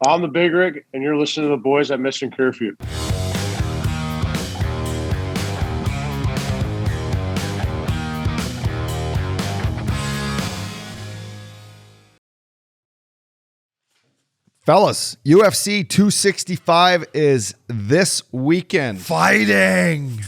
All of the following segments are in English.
I'm the Big Rig, and you're listening to the boys at Missin Curfew. Fellas, UFC 265 is this weekend. Fighting.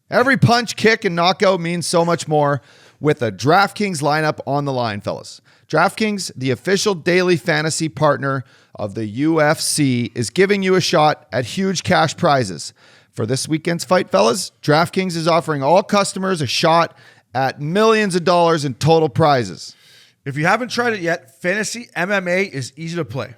Every punch, kick, and knockout means so much more with a DraftKings lineup on the line, fellas. DraftKings, the official daily fantasy partner of the UFC, is giving you a shot at huge cash prizes. For this weekend's fight, fellas, DraftKings is offering all customers a shot at millions of dollars in total prizes. If you haven't tried it yet, Fantasy MMA is easy to play.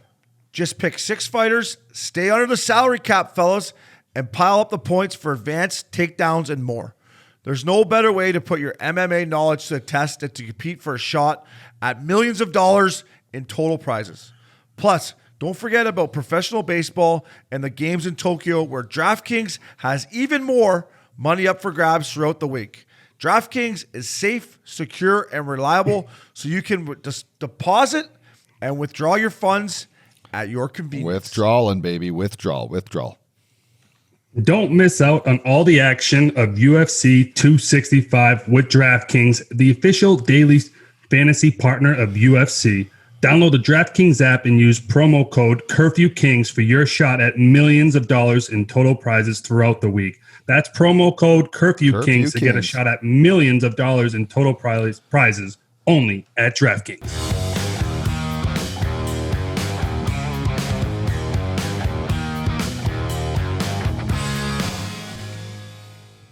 Just pick 6 fighters, stay under the salary cap, fellas, and pile up the points for advanced takedowns and more. There's no better way to put your MMA knowledge to the test than to compete for a shot at millions of dollars in total prizes. Plus, don't forget about professional baseball and the games in Tokyo, where DraftKings has even more money up for grabs throughout the week. DraftKings is safe, secure, and reliable, so you can just deposit and withdraw your funds at your convenience. Withdrawing, baby. Withdrawal. Don't miss out on all the action of UFC 265 with DraftKings, the official daily fantasy partner of UFC. Download the DraftKings app and use promo code CurfewKings for your shot at millions of dollars in total prizes throughout the week. That's promo code CurfewKings to get a shot at millions of dollars in total prizes only at DraftKings.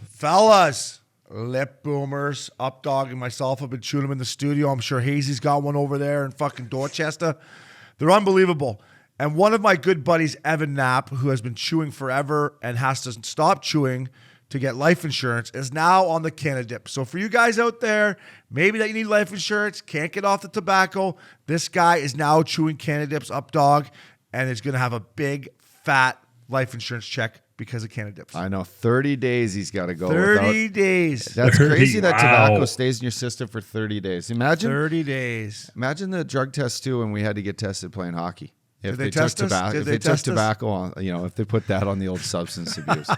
Fellas, lip boomers, Updog and myself have been chewing them in the studio. I'm sure Hazy's got one over there in fucking Dorchester. They're unbelievable. And one of my good buddies, Evan Knapp, who has been chewing forever and has to stop chewing to get life insurance, is now on the Cannadips. So for you guys out there, maybe that you need life insurance, can't get off the tobacco, this guy is now chewing Cannadips, Updog, and is going to have a big, fat life insurance check because of Cannadips. I know. 30 days he's got to go. 30 days. That's 30, crazy that wow. tobacco stays in your system for 30 days. Imagine 30 days. Imagine the drug test too when we had to get tested playing hockey. If Did they took test us? tobacco, Did if they they took test us? tobacco on, if they put that on the old substance abuse,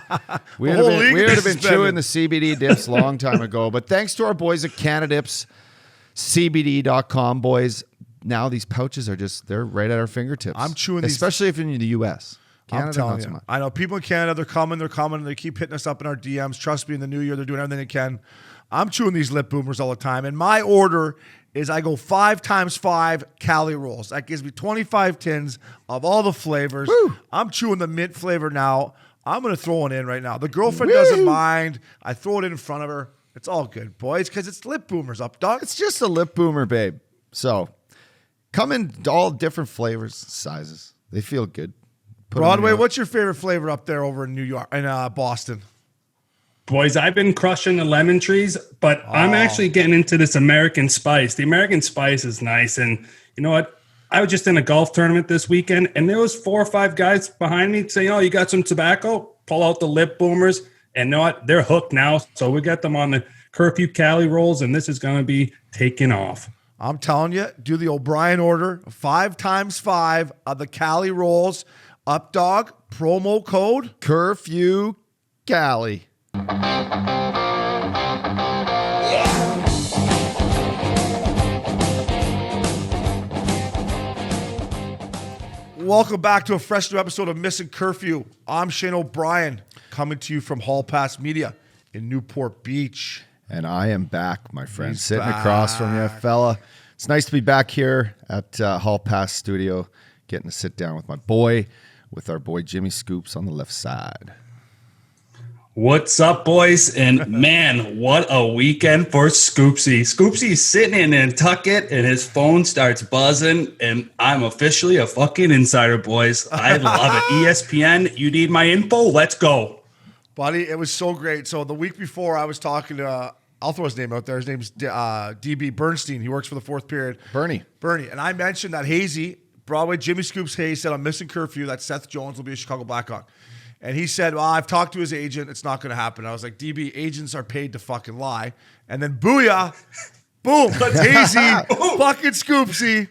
we The would whole league have is been suspended. chewing the CBD dips a long time ago. But thanks to our boys at Cannadips, CBD.com, boys. Now these pouches they're right at our fingertips. I'm chewing these- especially if you're in the U.S. Canada, I'm telling not so you. much. I know people in Canada, they're coming, and they keep hitting us up in our DMs. Trust me, in the new year, they're doing everything they can. I'm chewing these lip boomers all the time. And my order is I go 5 times 5 Cali rolls. That gives me 25 tins of all the flavors. Woo. I'm chewing the mint flavor now. I'm going to throw one in right now. The girlfriend doesn't mind. I throw it in front of her. It's all good, boys, because it's lip boomers, up, dog. It's just a lip boomer, babe. So come in all different flavors, sizes. They feel good. Put 'em in Broadway, your- what's your favorite flavor up there over in New York, in Boston? Boys, I've been crushing the lemon trees, but I'm actually getting into this American spice. The American spice is nice. And you know what? I was just in a golf tournament this weekend, and there was 4 or 5 guys behind me saying, oh, you got some tobacco? Pull out the lip boomers. And you know what? They're hooked now. So we got them on the Curfew Cali rolls, and this is going to be taking off. I'm telling you, do the O'Brien order, 5 times 5 of the Cali rolls. Up, dog, promo code. Curfew Cali. Welcome back to a fresh new episode of Missin Curfew. I'm Shane O'Brien, coming to you from Hall Pass Media in Newport Beach. And I am back, my friend. He's Sitting across from you, fella. It's nice to be back here at Hall Pass Studio, getting to sit down with my boy, with our boy Jimmy Scoops on the left side. What's up, boys? And man, what a weekend for Scoopsy. Scoopsy's sitting in Nantucket and his phone starts buzzing, and I'm officially a fucking insider, boys. I love it. ESPN, you need my info? Let's go. Buddy, it was so great. So the week before, I was talking to, I'll throw his name out there. His name's DB Bernstein. He works for the fourth period. Bernie. And I mentioned that Hazy, Broadway, Jimmy Scoops Hayes said, I'm missing curfew, that Seth Jones will be a Chicago Blackhawk. And he said, well, I've talked to his agent. It's not going to happen. I was like, DB, agents are paid to fucking lie. And then booyah, boom, Hazy, fucking Scoopsy.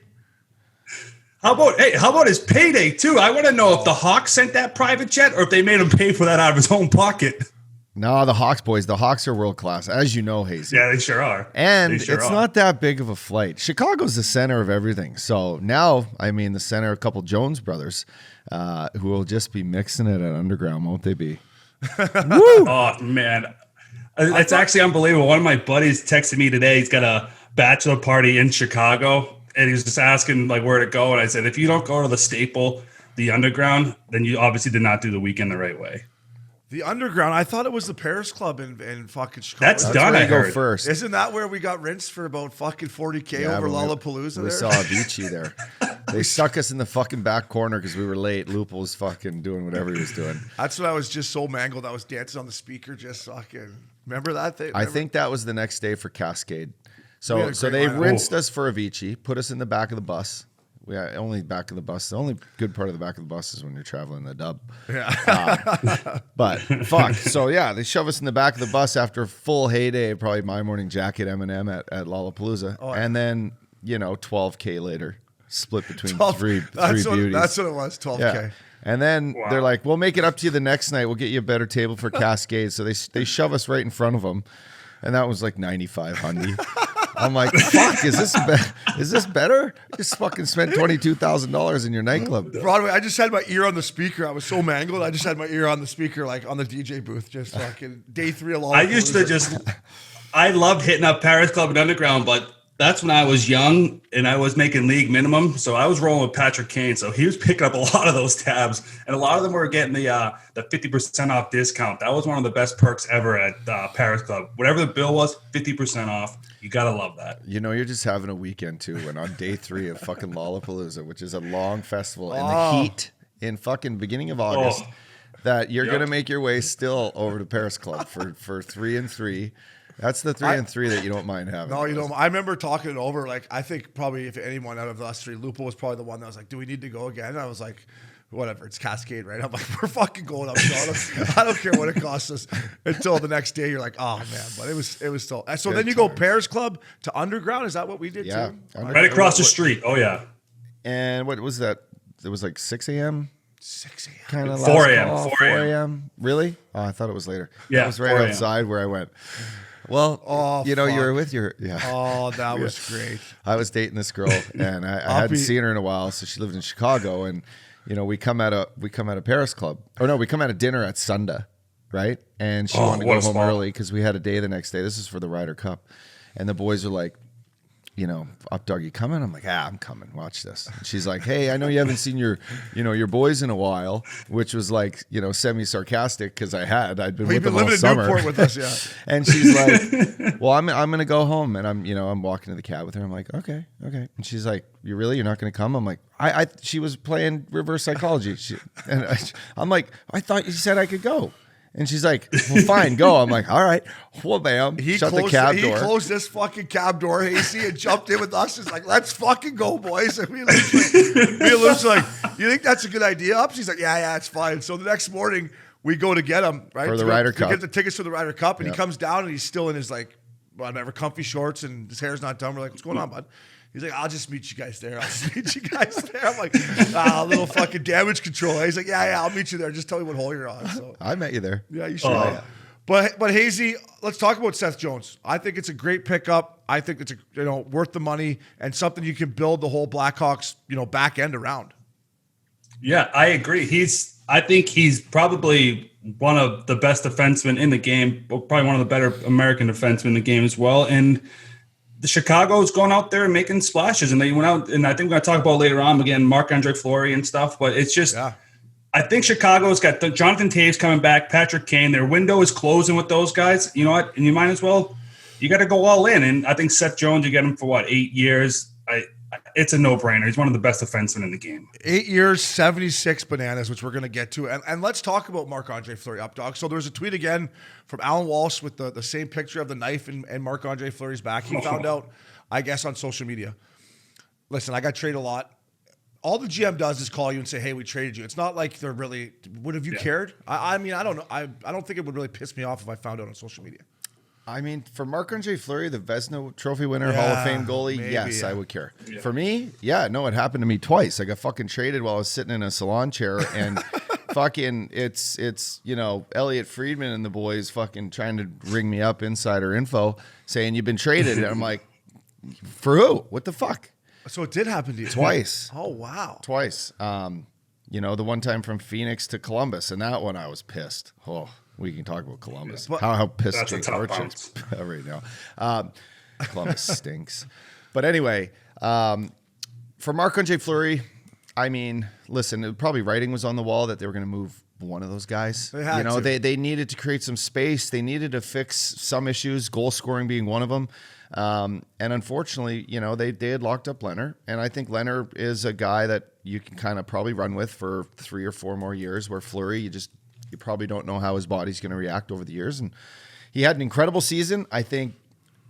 How about his payday too? I want to know if the Hawks sent that private jet or if they made him pay for that out of his own pocket. No, the Hawks boys. The Hawks are world class, as you know, Hazy. Yeah, they sure are. And it's not that big of a flight. Chicago's the center of everything. So now, I mean, the center, a couple Jones brothers, who will just be mixing it at Underground, won't they be? Woo! Oh, man. It's actually unbelievable. One of my buddies texted me today. He's got a bachelor party in Chicago, and he was just asking like where to go. And I said, if you don't go to the Staple, the Underground, then you obviously did not do the weekend the right way. The Underground. I thought it was the Paris Club in fucking Chicago. That's done. where I you go heard. first. Isn't that where we got rinsed for about fucking 40K over Lollapalooza? We there? saw Avicii there. They stuck us in the fucking back corner because we were late. Lupo was fucking doing whatever he was doing. That's when I was just so mangled. I was dancing on the speaker, just fucking. Remember that thing? I think that was the next day for Cascade. We had So a they great lineup. rinsed us for Avicii, put us in the back of the bus. Only back of the bus. The only good part of the back of the bus is when you're traveling the dub. Yeah. But fuck. So yeah, they shove us in the back of the bus after a full heyday, probably My Morning Jacket Eminem at Lollapalooza. Oh, yeah. And then, 12K later, split between 12 three that's beauties. That's what it was, 12K. Yeah. And then they're like, we'll make it up to you the next night. We'll get you a better table for Cascade. So they shove us right in front of them. And that was like 9500. I'm like, fuck, is this better? Just fucking spent $22,000 in your nightclub. Broadway, I just had my ear on the speaker. I was so mangled. I just had my ear on the speaker, like on the DJ booth, just fucking day 3 of Lollapalooza. I used to I loved hitting up Paris Club and Underground, but that's when I was young and I was making league minimum. So I was rolling with Patrick Kane. So he was picking up a lot of those tabs, and a lot of them were getting the 50% off discount. That was one of the best perks ever at Paris Club. Whatever the bill was, 50% off. You got to love that. You're just having a weekend too. And on day 3 of fucking Lollapalooza, which is a long festival in the heat in fucking beginning of August, that you're going to make your way still over to Paris Club for 3 and 3. That's the 3 and 3 that you don't mind having. No, you don't. I remember talking it over. Like, I think probably if anyone out of us 3, Lupo was probably the one that was like, do we need to go again? And I was like, whatever, it's Cascade, right? I'm like, we're fucking going up. I don't care what it costs us. Until the next day, you're like, oh man. But it was still. So then you go Paris Club to Underground. Is that what we did too? Right across the street. Oh yeah. And what was that? It was like 6 a.m. 6 a.m. Kind of 4 a.m. 4 a.m. Really? Oh, I thought it was later. Yeah, That was right 4 a.m. outside where I went. Well, you were with your Oh, that was great. I was dating this girl, and I hadn't seen her in a while, so she lived in Chicago, and we come at a Paris Club, or no, we come at a dinner at Sunda, right? And she wanted to go home early because we had a day the next day. This is for the Ryder Cup, and the boys are like, up dog, you coming? I'm like, I'm coming. Watch this. And she's like, hey, I know you haven't seen your boys in a while, which was like, semi-sarcastic because I'd been with them all living summer. in Newport with us, yeah. And she's like, well, I'm gonna go home, and I'm walking to the cab with her. I'm like, okay. And she's like, you're not gonna come? I'm like, she was playing reverse psychology. I'm like, I thought you said I could go. And she's like, well, fine, go. I'm like, all right. Well, bam. Shut the cab door. He closed this fucking cab door, Hasty, and jumped in with us. He's like, let's fucking go, boys. And me and Luke's like, you think that's a good idea? Up? She's like, yeah, it's fine. So the next morning, we go to get him, right? For the Ryder Cup. To get the tickets for the Ryder Cup. And he comes down, and he's still in his, like, whatever, comfy shorts, and his hair's not done. We're like, what's going on, bud? He's like, I'll just meet you guys there. I'm like, little fucking damage control. He's like, yeah, I'll meet you there. Just tell me what hole you're on. So I met you there. yeah, you should. Yeah. But Hazy, let's talk about Seth Jones. I think it's a great pickup. I think it's worth the money and something you can build the whole Blackhawks back end around. Yeah, I agree. I think he's probably one of the best defensemen in the game, probably one of the better American defensemen in the game as well. And the Chicago is going out there and making splashes, and they went out, and I think we're going to talk about later on again, Marc-Andre Fleury and stuff. But it's just, I think Chicago's got Jonathan Taves coming back, Patrick Kane. Their window is closing with those guys. You know what? And you might as well, you got to go all in. And I think Seth Jones, you get him for 8 years. It's a no-brainer. He's one of the best defensemen in the game. 8 years, 76 bananas, which we're going to get to. And let's talk about Marc-Andre Fleury up, dog. So there's a tweet again from Alan Walsh with the same picture of the knife and Marc-Andre Fleury's back. He found out, I guess, on social media. Listen, I got traded a lot. All the GM does is call you and say, hey, we traded you. It's not like they're really – would have you cared? I mean, I don't know. I don't think it would really piss me off if I found out on social media. I mean, for Marc-Andre Fleury, the Vezina Trophy winner, Hall of Fame goalie, maybe, yes, yeah. I would care. Yeah. For me, yeah, no, it happened to me twice. I got fucking traded while I was sitting in a salon chair, and fucking, it's Elliot Friedman and the boys fucking trying to ring me up, insider info, saying you've been traded, and I'm like, for who? What the fuck? So it did happen to you Twice. Oh wow. Twice. The one time from Phoenix to Columbus, and that one I was pissed. Oh. We can talk about Columbus. Yeah. How pissed That's a Jake tough Archer is right now. Columbus stinks. But anyway, for Marc-Andre Fleury, I mean, listen, probably writing was on the wall that they were going to move one of those guys. They had to. They needed to create some space. They needed to fix some issues, goal scoring being one of them. And unfortunately, they had locked up Leonard. And I think Leonard is a guy that you can kind of probably run with for 3 or 4 more years, where Fleury, you probably don't know how his body's going to react over the years. And he had an incredible season. I think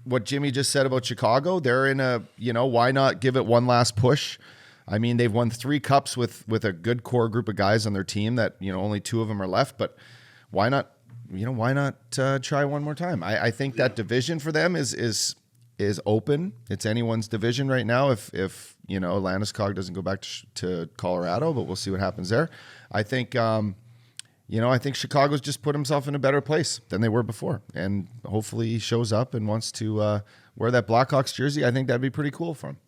what Jimmy just said about Chicago, they're in a, why not give it one last push? I mean, they've won 3 cups with a good core group of guys on their team that, only 2 of them are left, but why not try one more time? I think that division for them is open. It's anyone's division right now. If Landeskog doesn't go back to Colorado, but we'll see what happens there. I think, I think Chicago's just put himself in a better place than they were before. And hopefully he shows up and wants to wear that Blackhawks jersey. I think that'd be pretty cool for him.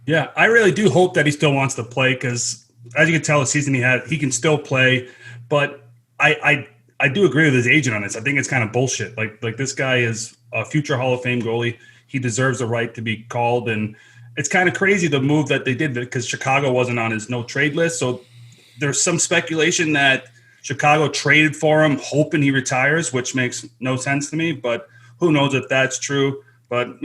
Yeah, I really do hope that he still wants to play because, as you can tell, the season he can still play. But I do agree with his agent on this. I think it's kind of bullshit. Like this guy is a future Hall of Fame goalie. He deserves the right to be called. And it's kind of crazy the move that they did because Chicago wasn't on his no trade list. So there's some speculation that Chicago traded for him, hoping he retires, which makes no sense to me. But who knows if that's true? But,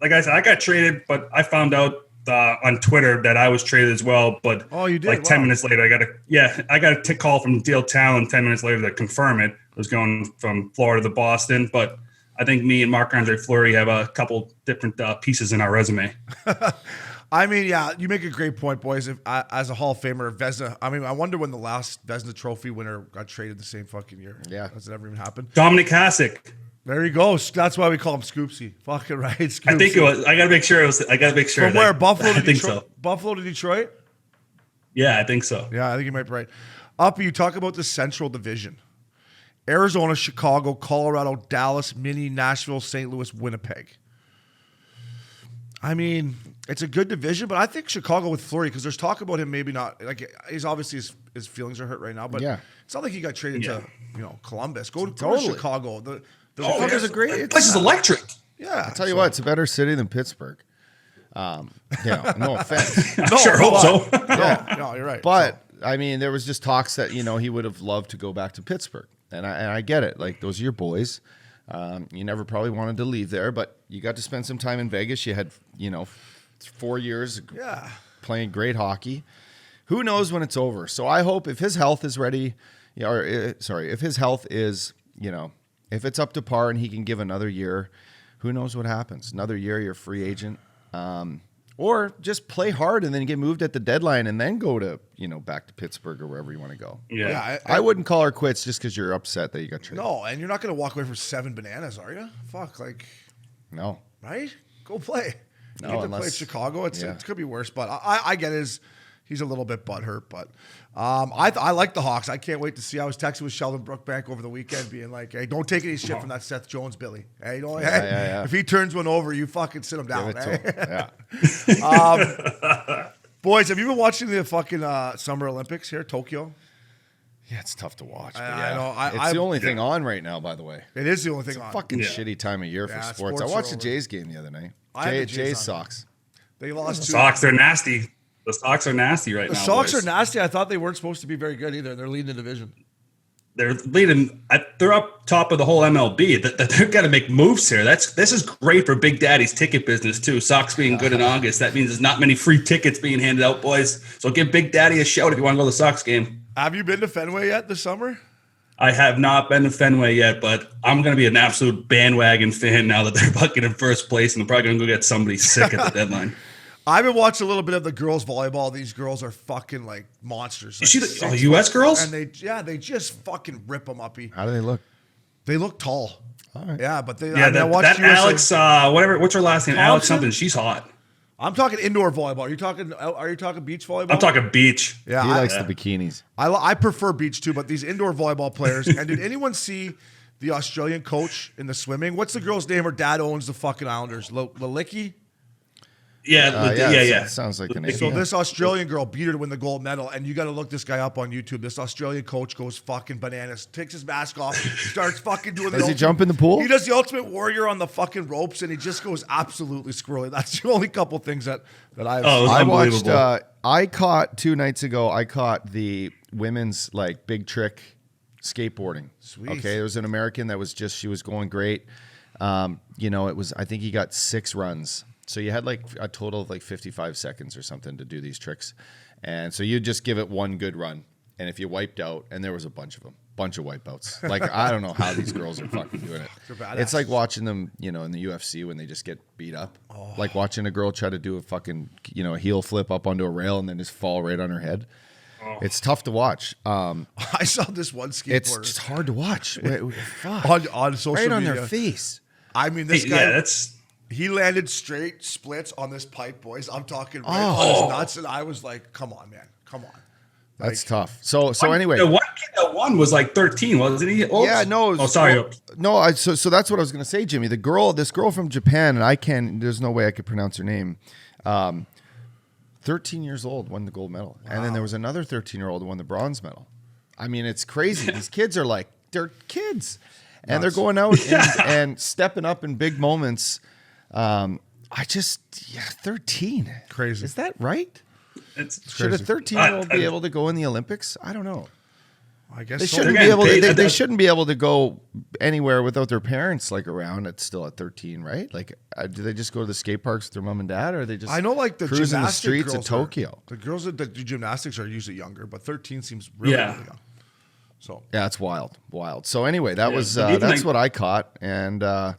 like I said, I got traded, but I found out on Twitter that I was traded as well. But you did? Like 10 minutes later, I got a call from Dale Talon 10 minutes later to confirm it. I was going from Florida to Boston, but I think me and Marc-Andre Fleury have a couple different pieces in our resume. I mean, yeah, you make a great point, boys. As a Hall of Famer, Vezina, I wonder when the last Vezina Trophy winner got traded the same fucking year. Yeah. Has it ever even happened? Dominic Hasek. There you go. That's why we call him Scoopsy. Fucking right, Scoopsy. I think it was. I got to make sure it was. I got to make sure. From where? Buffalo to I think Detroit? so. Buffalo to Detroit? Yeah, I think so. Yeah, I think you might be right. Up, you talk about the Central Division. Arizona, Chicago, Colorado, Dallas, Minnesota, Nashville, St. Louis, Winnipeg. I mean, it's a good division, but I think Chicago with Fleury, because there's talk about him maybe not, like, he's obviously his feelings are hurt right now, but it's not like he got traded to Columbus. Go to Chicago. The Chicago's a great. This place is electric. Yeah, I'll tell you what, it's a better city than Pittsburgh. No offense. I sure hope so. No, you're right. But I mean, there was just talks that he would have loved to go back to Pittsburgh, and I get it. Like, those are your boys. You never probably wanted to leave there, but you got to spend some time in Vegas. You had 4 years playing great hockey. Who knows when it's over? So I hope if his health is ready, if his health is if it's up to par and he can give another year, who knows what happens? Another year, you're a free agent. Or just play hard and then get moved at the deadline and then go to, back to Pittsburgh or wherever you want to go. Yeah. I wouldn't call her quits just because you're upset that you got traded. No, and you're not going to walk away from 7 bananas, are you? Fuck, No. right? Go play. No, You get to unless- play at Chicago. It yeah. could be worse, but I get he's a little bit butthurt, but I like the Hawks. I can't wait to see. I was texting with Sheldon Brookbank over the weekend being like, hey, don't take any shit from that Seth Jones Billy. Hey, if he turns one over, you fucking sit him down. Give it to him. Yeah. Boys, have you been watching the fucking Summer Olympics here, Tokyo? Yeah, it's tough to watch. But I know. It's the only thing on right now, by the way. It is the only thing It's a on. fucking shitty time of year for Yeah, sports. I sports watched are the over. Jays game the other night. I had the Jays Jays on. Sox. They lost 2. Sox are nasty. The Sox are nasty right The now. Sox boys. are nasty. I thought they weren't supposed to be very good either. They're leading the division. They're leading. They're up top of the whole MLB. They're got to make moves here. This is great for Big Daddy's ticket business too. Sox being good in August. That means there's not many free tickets being handed out, boys. So give Big Daddy a shout if you want to go to the Sox game. Have you been to Fenway yet this summer? I have not been to Fenway yet, but I'm going to be an absolute bandwagon fan now that they're fucking in first place, and I'm probably going to go get somebody sick at the deadline. I've been watching a little bit of the girls' volleyball. These girls are fucking like monsters. You see the U.S. girls? And they just fucking rip them up. How do they look? They look tall. All right. Yeah, but they. Yeah, I watched that USA. Alex, whatever, what's her last name? Alex Thompson? something. She's hot. I'm talking indoor volleyball. Are you talking beach volleyball? I'm talking beach. Yeah, He likes the bikinis. I prefer beach too, but these indoor volleyball players. And did anyone see the Australian coach in the swimming? What's the girl's name? Her dad owns the fucking Islanders. Lalicki? Yeah. Sounds like the name. So this Australian girl beat her to win the gold medal, and you got to look this guy up on YouTube. This Australian coach goes fucking bananas, takes his mask off, starts fucking doing. Does he jump in the pool? He does the Ultimate Warrior on the fucking ropes, and he just goes absolutely squirrely. That's the only couple things that I've. Oh, seen. I watched. unbelievable. I caught 2 nights ago. I caught the women's like big trick skateboarding. Sweet. Okay, there was an American that was just. She was going great. It was. I think he got 6 runs. So you had like a total of like 55 seconds or something to do these tricks. And so you just give it one good run. And if you wiped out, and there was a bunch of wipeouts. Like, I don't know how these girls are fucking doing it. It's like watching them, in the UFC when they just get beat up. Oh. Like watching a girl try to do a fucking, a heel flip up onto a rail and then just fall right on her head. Oh. It's tough to watch. I saw this one skateboarder. It's just hard to watch. Fuck. on social media. Right on their face. I mean, this guy. Yeah, that's. He landed straight splits on this pipe, boys. I'm talking right on his nuts, and I was like, "Come on, man, come on." That's tough. So anyway, the one kid that won was like 13, wasn't he? Oops. Yeah, no. Oh, sorry. No, so that's what I was gonna say, Jimmy. This girl from Japan, and there's no way I could pronounce her name. 13 years old, won the gold medal, and then there was another 13-year-old who won the bronze medal. I mean, it's crazy. These kids are like they're kids, and they're going out and stepping up in big moments. 13. Crazy. Is that right? It's Should a 13-year-old be able to go in the Olympics? I don't know. I guess They so. shouldn't Again, be able to. they- They shouldn't be able to go anywhere without their parents like around. It's still at 13, right? Like, do they just go to the skate parks with their mom and dad, or are they just? I know, like the cruising the gymnastic streets of girls Tokyo. The girls that do gymnastics are usually younger, but 13 seems really young. So Yeah, it's wild. So anyway, that was but even that's like- what I caught, and I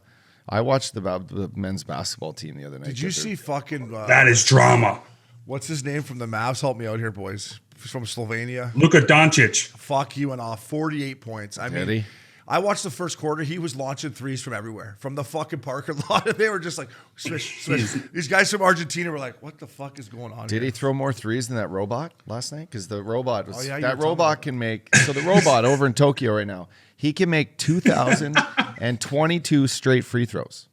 watched the men's basketball team the other night. did you see fucking that is drama. what's his name from the Mavs? Help me out here, boys. He's from Slovenia. Luka Doncic. Fuck, he went off 48 points. I mean, he? I watched the first quarter. He was launching threes from everywhere, from the fucking parking lot. And they were just like, swish, swish. These guys from Argentina were like, what the fuck is going on Did here? he throw more threes than that robot last night? Because the robot was yeah, you that were talking robot about can make. So the robot over in Tokyo right now, he can make 2,022 straight free throws.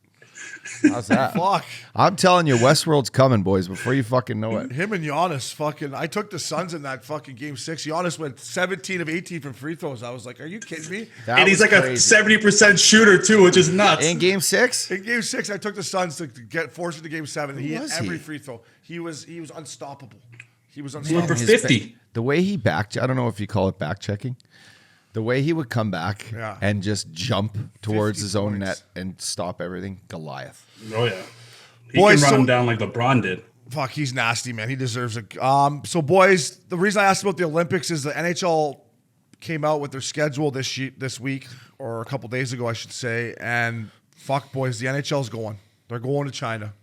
How's that? Fuck. I'm telling you, Westworld's coming, boys. Before you fucking know it. Him and Giannis fucking. I took the Suns in that fucking game 6. Giannis went 17 of 18 from free throws. I was like, are you kidding me? That And he's was like crazy. a 70% shooter, too, which is nuts. In Game 6. In game 6, I took the Suns to get forced into game 7. He hit was every he? free throw. He was unstoppable. He was He went unstoppable. for 50. The way he I don't know if you call it back checking. The way he would come back and just jump towards 50 his own points. net and stop everything. Goliath. Oh, yeah. He Boys, can run so- him down like LeBron did. Fuck, he's nasty, man. He deserves it. So, boys, the reason I asked about the Olympics is the NHL came out with their schedule this week, or a couple days ago, I should say. And fuck, boys, the NHL's going. They're going to China.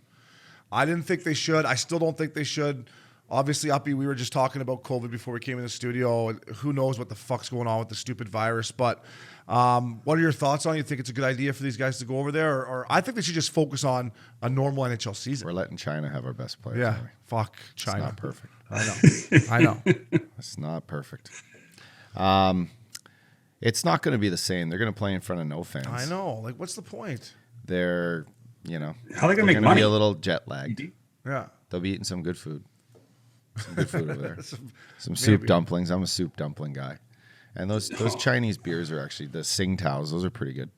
I didn't think they should. I still don't think they should. Obviously, Uppy, we were just talking about COVID before we came in the studio. Who knows what the fuck's going on with the stupid virus? But what are your thoughts on it? You think it's a good idea for these guys to go over there? Or I think they should just focus on a normal NHL season. We're letting China have our best players. Yeah, aren't we? fuck It's China. not perfect. I know. I know. It's not perfect. It's not going to be the same. They're going to play in front of no fans. I know. Like, what's the point? They're, How are they going to make gonna money? be a little jet lagged. Yeah. They'll be eating some good food. Some good food over there. Some- Some soup maybe. dumplings. I'm a soup dumpling guy. And those Chinese beers are actually the Tsingtaos. Those are pretty good.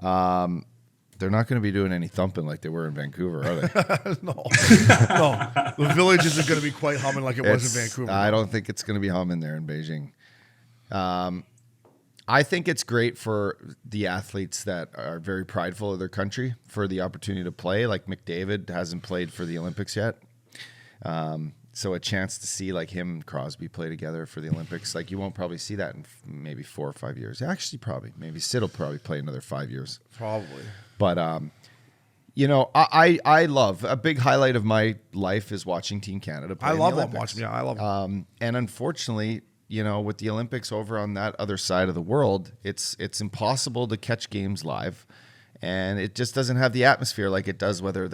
They're not going to be doing any thumping like they were in Vancouver, are they? No. The village isn't going to be quite humming like it was in Vancouver. I don't think it's going to be humming there in Beijing. I think it's great for the athletes that are very prideful of their country for the opportunity to play. Like McDavid hasn't played for the Olympics yet. So a chance to see like him and Crosby play together for the Olympics. Like you won't probably see that in maybe 4 or 5 years. Actually, probably. Maybe Sid will probably play another 5 years. Probably. But, I love a big highlight of my life is watching Team Canada play. I in love the them Olympics. watching. Yeah, I love them. And unfortunately, with the Olympics over on that other side of the world, it's impossible to catch games live. And it just doesn't have the atmosphere like it does whether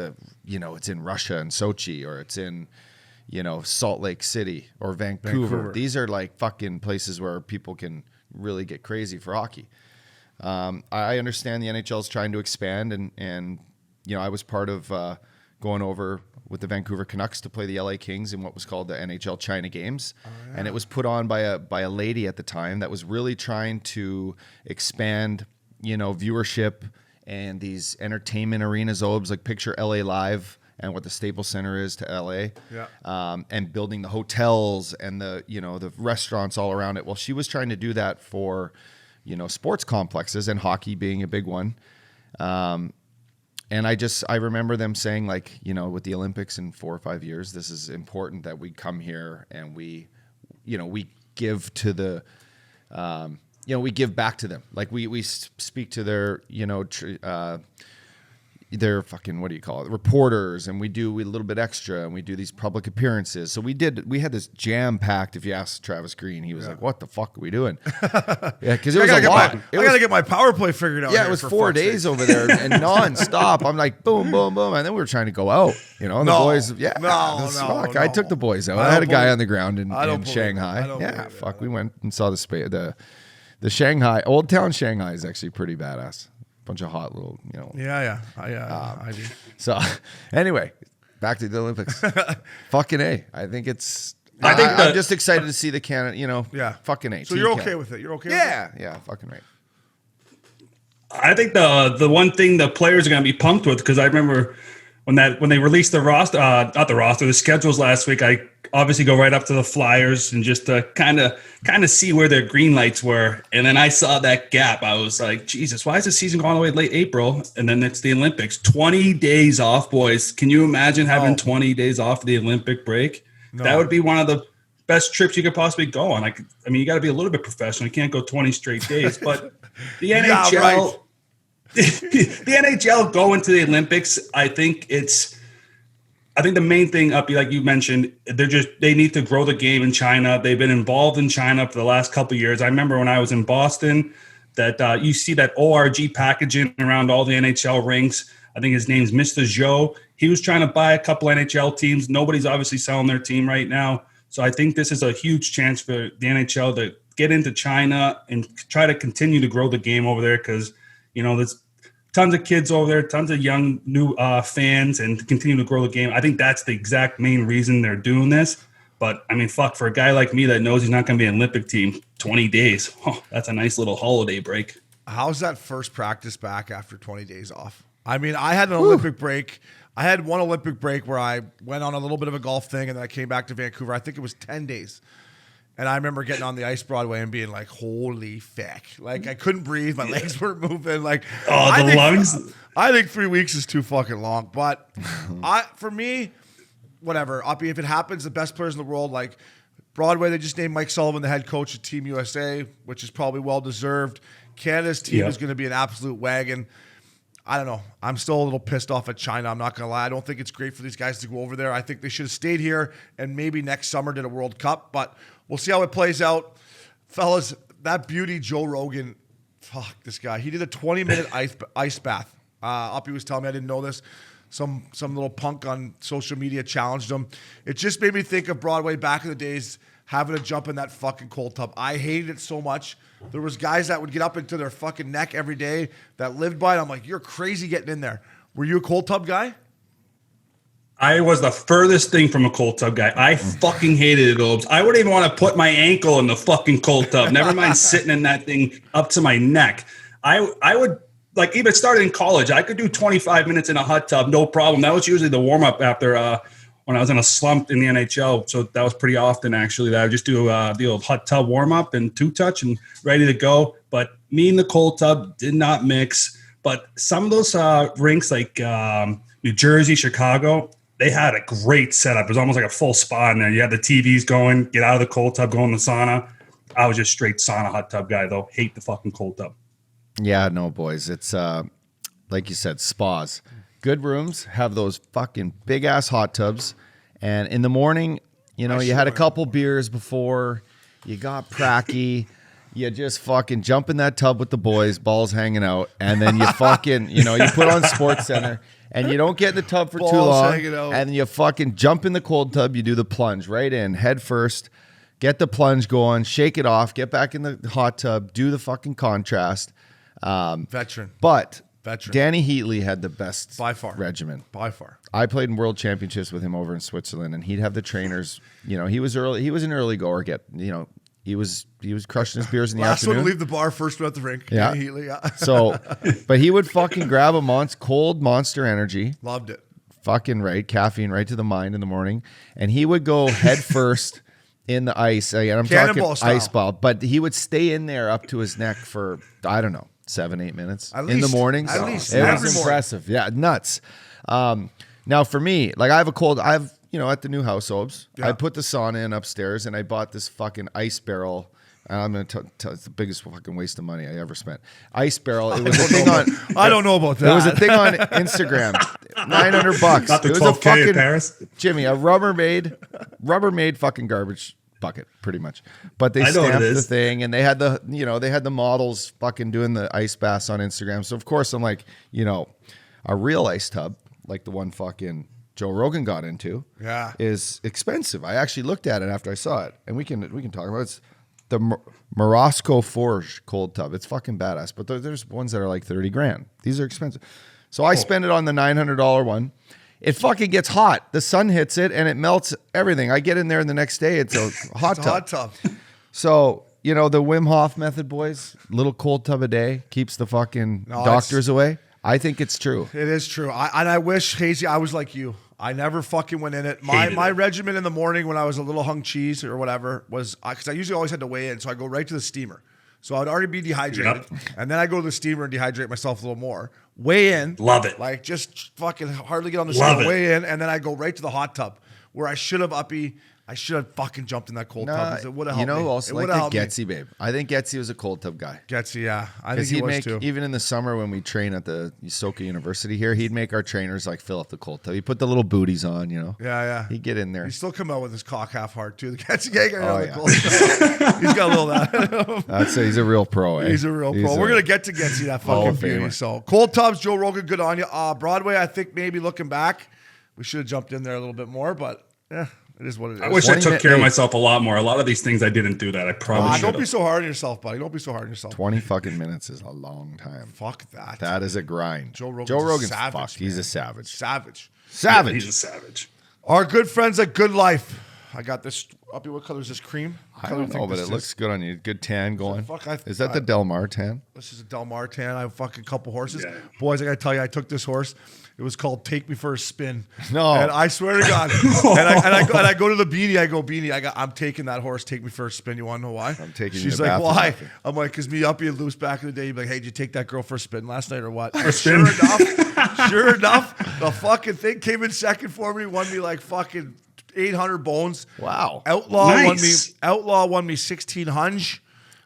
it's in Russia and Sochi, or it's in, Salt Lake City or Vancouver. These are like fucking places where people can really get crazy for hockey. I understand the NHL is trying to expand, and I was part of going over with the Vancouver Canucks to play the LA Kings in what was called the NHL China Games. Oh, yeah. And it was put on by a lady at the time that was really trying to expand, viewership and these entertainment arenas, like picture LA Live and what the Staples Center is to LA, and building the hotels and the restaurants all around it. Well, she was trying to do that for, sports complexes, and hockey being a big one. And I remember them saying, like, with the Olympics in 4 or 5 years, this is important that we come here and we give to the, we give back to them. Like we speak to their, their fucking, what do you call it, reporters, and we do a little bit extra, and we do these public appearances. So we had this jam packed. If you ask Travis Green, he was like, what the fuck are we doing? Yeah, because it was a lot. I gotta get my power play figured out. Yeah, it was 4 days over there and nonstop. I'm like, boom, boom, boom. And then we were trying to go out, the boys. Yeah, I took the boys out. I had a guy on the ground in Shanghai. Yeah, fuck. We went and saw the Shanghai, Old Town Shanghai is actually pretty badass. Bunch of hot little, I do. So, anyway, back to the Olympics. Fucking A. I think it's. I'm just excited to see the Canada. Fucking A. So you're okay with it? You're okay? Yeah, with it? Yeah. Fucking right. I think the one thing the players are going to be pumped with, because I remember when they released the roster, the schedules last week. I obviously go right up to the Flyers and just kind of see where their green lights were. And then I saw that gap. I was like, Jesus, why is the season going all the way late April? And then it's the Olympics. 20 days off, boys. Can you imagine having 20 days off the Olympic break? No. That would be one of the best trips you could possibly go on. You got to be a little bit professional. You can't go 20 straight days. But the NHL, right. The NHL going to the Olympics, I think the main thing, Uppy, like you mentioned, they need to grow the game in China. They've been involved in China for the last couple of years. I remember when I was in Boston that you see that ORG packaging around all the NHL rinks. I think his name's Mr. Zhou. He was trying to buy a couple NHL teams. Nobody's obviously selling their team right now. So I think this is a huge chance for the NHL to get into China and try to continue to grow the game over there, because, there's tons of kids over there, tons of young new fans, and continue to grow the game. I think that's the exact main reason they're doing this. But, fuck, for a guy like me that knows he's not going to be an Olympic team, 20 days, that's a nice little holiday break. How's that first practice back after 20 days off? I had an Olympic break. I had one Olympic break where I went on a little bit of a golf thing, and then I came back to Vancouver. I think it was 10 days. And I remember getting on the ice Broadway and being like, holy fuck. Like, I couldn't breathe. My legs weren't moving. Like, lungs. I think 3 weeks is too fucking long. But for me, whatever. Uppy, if it happens, the best players in the world, like Broadway, they just named Mike Sullivan the head coach of Team USA, which is probably well-deserved. Canada's team is going to be an absolute wagon. I don't know. I'm still a little pissed off at China. I'm not going to lie. I don't think it's great for these guys to go over there. I think they should have stayed here and maybe next summer did a World Cup. But we'll see how it plays out. Fellas, that beauty Joe Rogan, fuck this guy. He did a 20-minute ice bath. Uppy was telling me, I didn't know this. Some little punk on social media challenged him. It just made me think of Broadway back in the days, having to jump in that fucking cold tub. I hated it so much. There was guys that would get up into their fucking neck every day that lived by it. I'm like, you're crazy getting in there. Were you a cold tub guy? I was the furthest thing from a cold tub guy. I fucking hated it, Obes. I wouldn't even want to put my ankle in the fucking cold tub. Never mind sitting in that thing up to my neck. I would, like, even started in college. I could do 25 minutes in a hot tub, no problem. That was usually the warm-up after when I was in a slump in the NHL. So that was pretty often, actually, that I would just do the old hot tub warm-up and two-touch and ready to go. But me and the cold tub did not mix. But some of those rinks, like New Jersey, Chicago, they had a great setup. It was almost like a full spa in there. You had the TVs going, get out of the cold tub, go in the sauna. I was just straight sauna hot tub guy, though. Hate the fucking cold tub. Yeah, no, boys. It's, like you said, spas. Good rooms have those fucking big-ass hot tubs. And in the morning, you had a couple beers before, you got pracky. You just fucking jump in that tub with the boys, balls hanging out, and then you fucking, you put on Sports Center, and you don't get in the tub for too long, and then you fucking jump in the cold tub. You do the plunge right in, head first, get the plunge going, shake it off, get back in the hot tub, do the fucking contrast. Veteran. Danny Heatley had the best by far regimen. By far. I played in world championships with him over in Switzerland, and he'd have the trainers. He was early. He was an early goer. He was crushing his beers in the Last afternoon. one to leave the bar, first one at the rink. Yeah. Heatley, yeah. So, but he would fucking grab a cold Monster Energy. Loved it. Fucking right, caffeine right to the mind in the morning, and he would go head first in the ice. And I'm Cannonball talking style. ice ball, but he would stay in there up to his neck for 7-8 minutes At in least, the mornings. at least. It Every was morning. impressive. Yeah, nuts. Now for me, like at the new house, Obes, Yeah. I put the sauna in upstairs, and I bought this fucking ice barrel. And I'm going to tell it's the biggest fucking waste of money I ever spent. Ice barrel. It was a thing on. I don't know about that. It was a thing on Instagram. $900. Not the It was 12K in Paris. Jimmy, a Rubbermaid fucking garbage bucket, pretty much. But they I know what stamped it the is. thing, and they had the models fucking doing the ice baths on Instagram. So of course I'm like, a real ice tub like the one fucking Joe Rogan got into, Yeah. is expensive. I actually looked at it after I saw it, and we can talk about it. It's the Morosco Forge cold tub. It's fucking badass. But there's ones that are like $30,000. These are expensive. So I spend it on the $900 one. It fucking gets hot. The sun hits it and it melts everything. I get in there and the next day it's a hot It's a tub. hot tub. So, the Wim Hof method, boys, little cold tub a day keeps the fucking doctors away. I think it's true. It is true. I wish, Hazy, I was like you. I never fucking went in it. My regimen in the morning when I was a little hung cheese or whatever was, because I usually always had to weigh in, so I go right to the steamer. So I'd already be dehydrated, and then I go to the steamer and dehydrate myself a little more. Weigh in. Love it. Like just fucking hardly get on the Love steamer, it. weigh in, and then I go right to the hot tub where I should have fucking jumped in that cold tub. It would have helped me. Who also It like would've helped me. Getsy, babe? I think Getsy was a cold tub guy. Getsy, yeah. I think Because he he'd was make, too. even in the summer when we train at the Soka University here, he'd make our trainers like fill up the cold tub. He'd put the little booties on, Yeah. He'd get in there. He still come out with his cock half hard too. The Getsy gang. Oh, He's got a little of that. I'd say he's a real pro, eh? He's a real pro. We're gonna get to Getsy, that Hall fucking of beauty. Famer. So cold tubs, Joe Rogan, good on you. Broadway, I think maybe looking back, we should have jumped in there a little bit more, but yeah, it is what it is. I wish I 20 took care of hey. myself a lot more. A lot of these things I didn't do that. I probably should Don't be have. so hard on yourself, buddy. Don't be so hard on yourself. 20 fucking minutes is a long time. Fuck that. That is a grind. Joe Rogan's a savage, fucked. He's man. a savage. Savage. Savage. He's a savage. Our good friends at GoodLife. I got this. Uppy, what color is this? Cream? I don't know, but it looks good on you. Good tan going. Is that the Del Mar tan? This is a Del Mar tan. I have fucking couple horses. Yeah. Boys, I gotta tell you, I took this horse. It was called Take Me for a Spin. No. And I swear to God. and I go to the beanie. I go, Beanie, I'm taking that horse. Take me for a spin. You want to know why? I'm taking She's you like, back for why? nothing. I'm like, because me, Uppy, and Loose back in the day, you'd be like, hey, did you take that girl for a spin last night or what? spin. Sure enough, the fucking thing came in second for me, won me like fucking 800 bones. Wow. Outlaw Nice. won me 1600.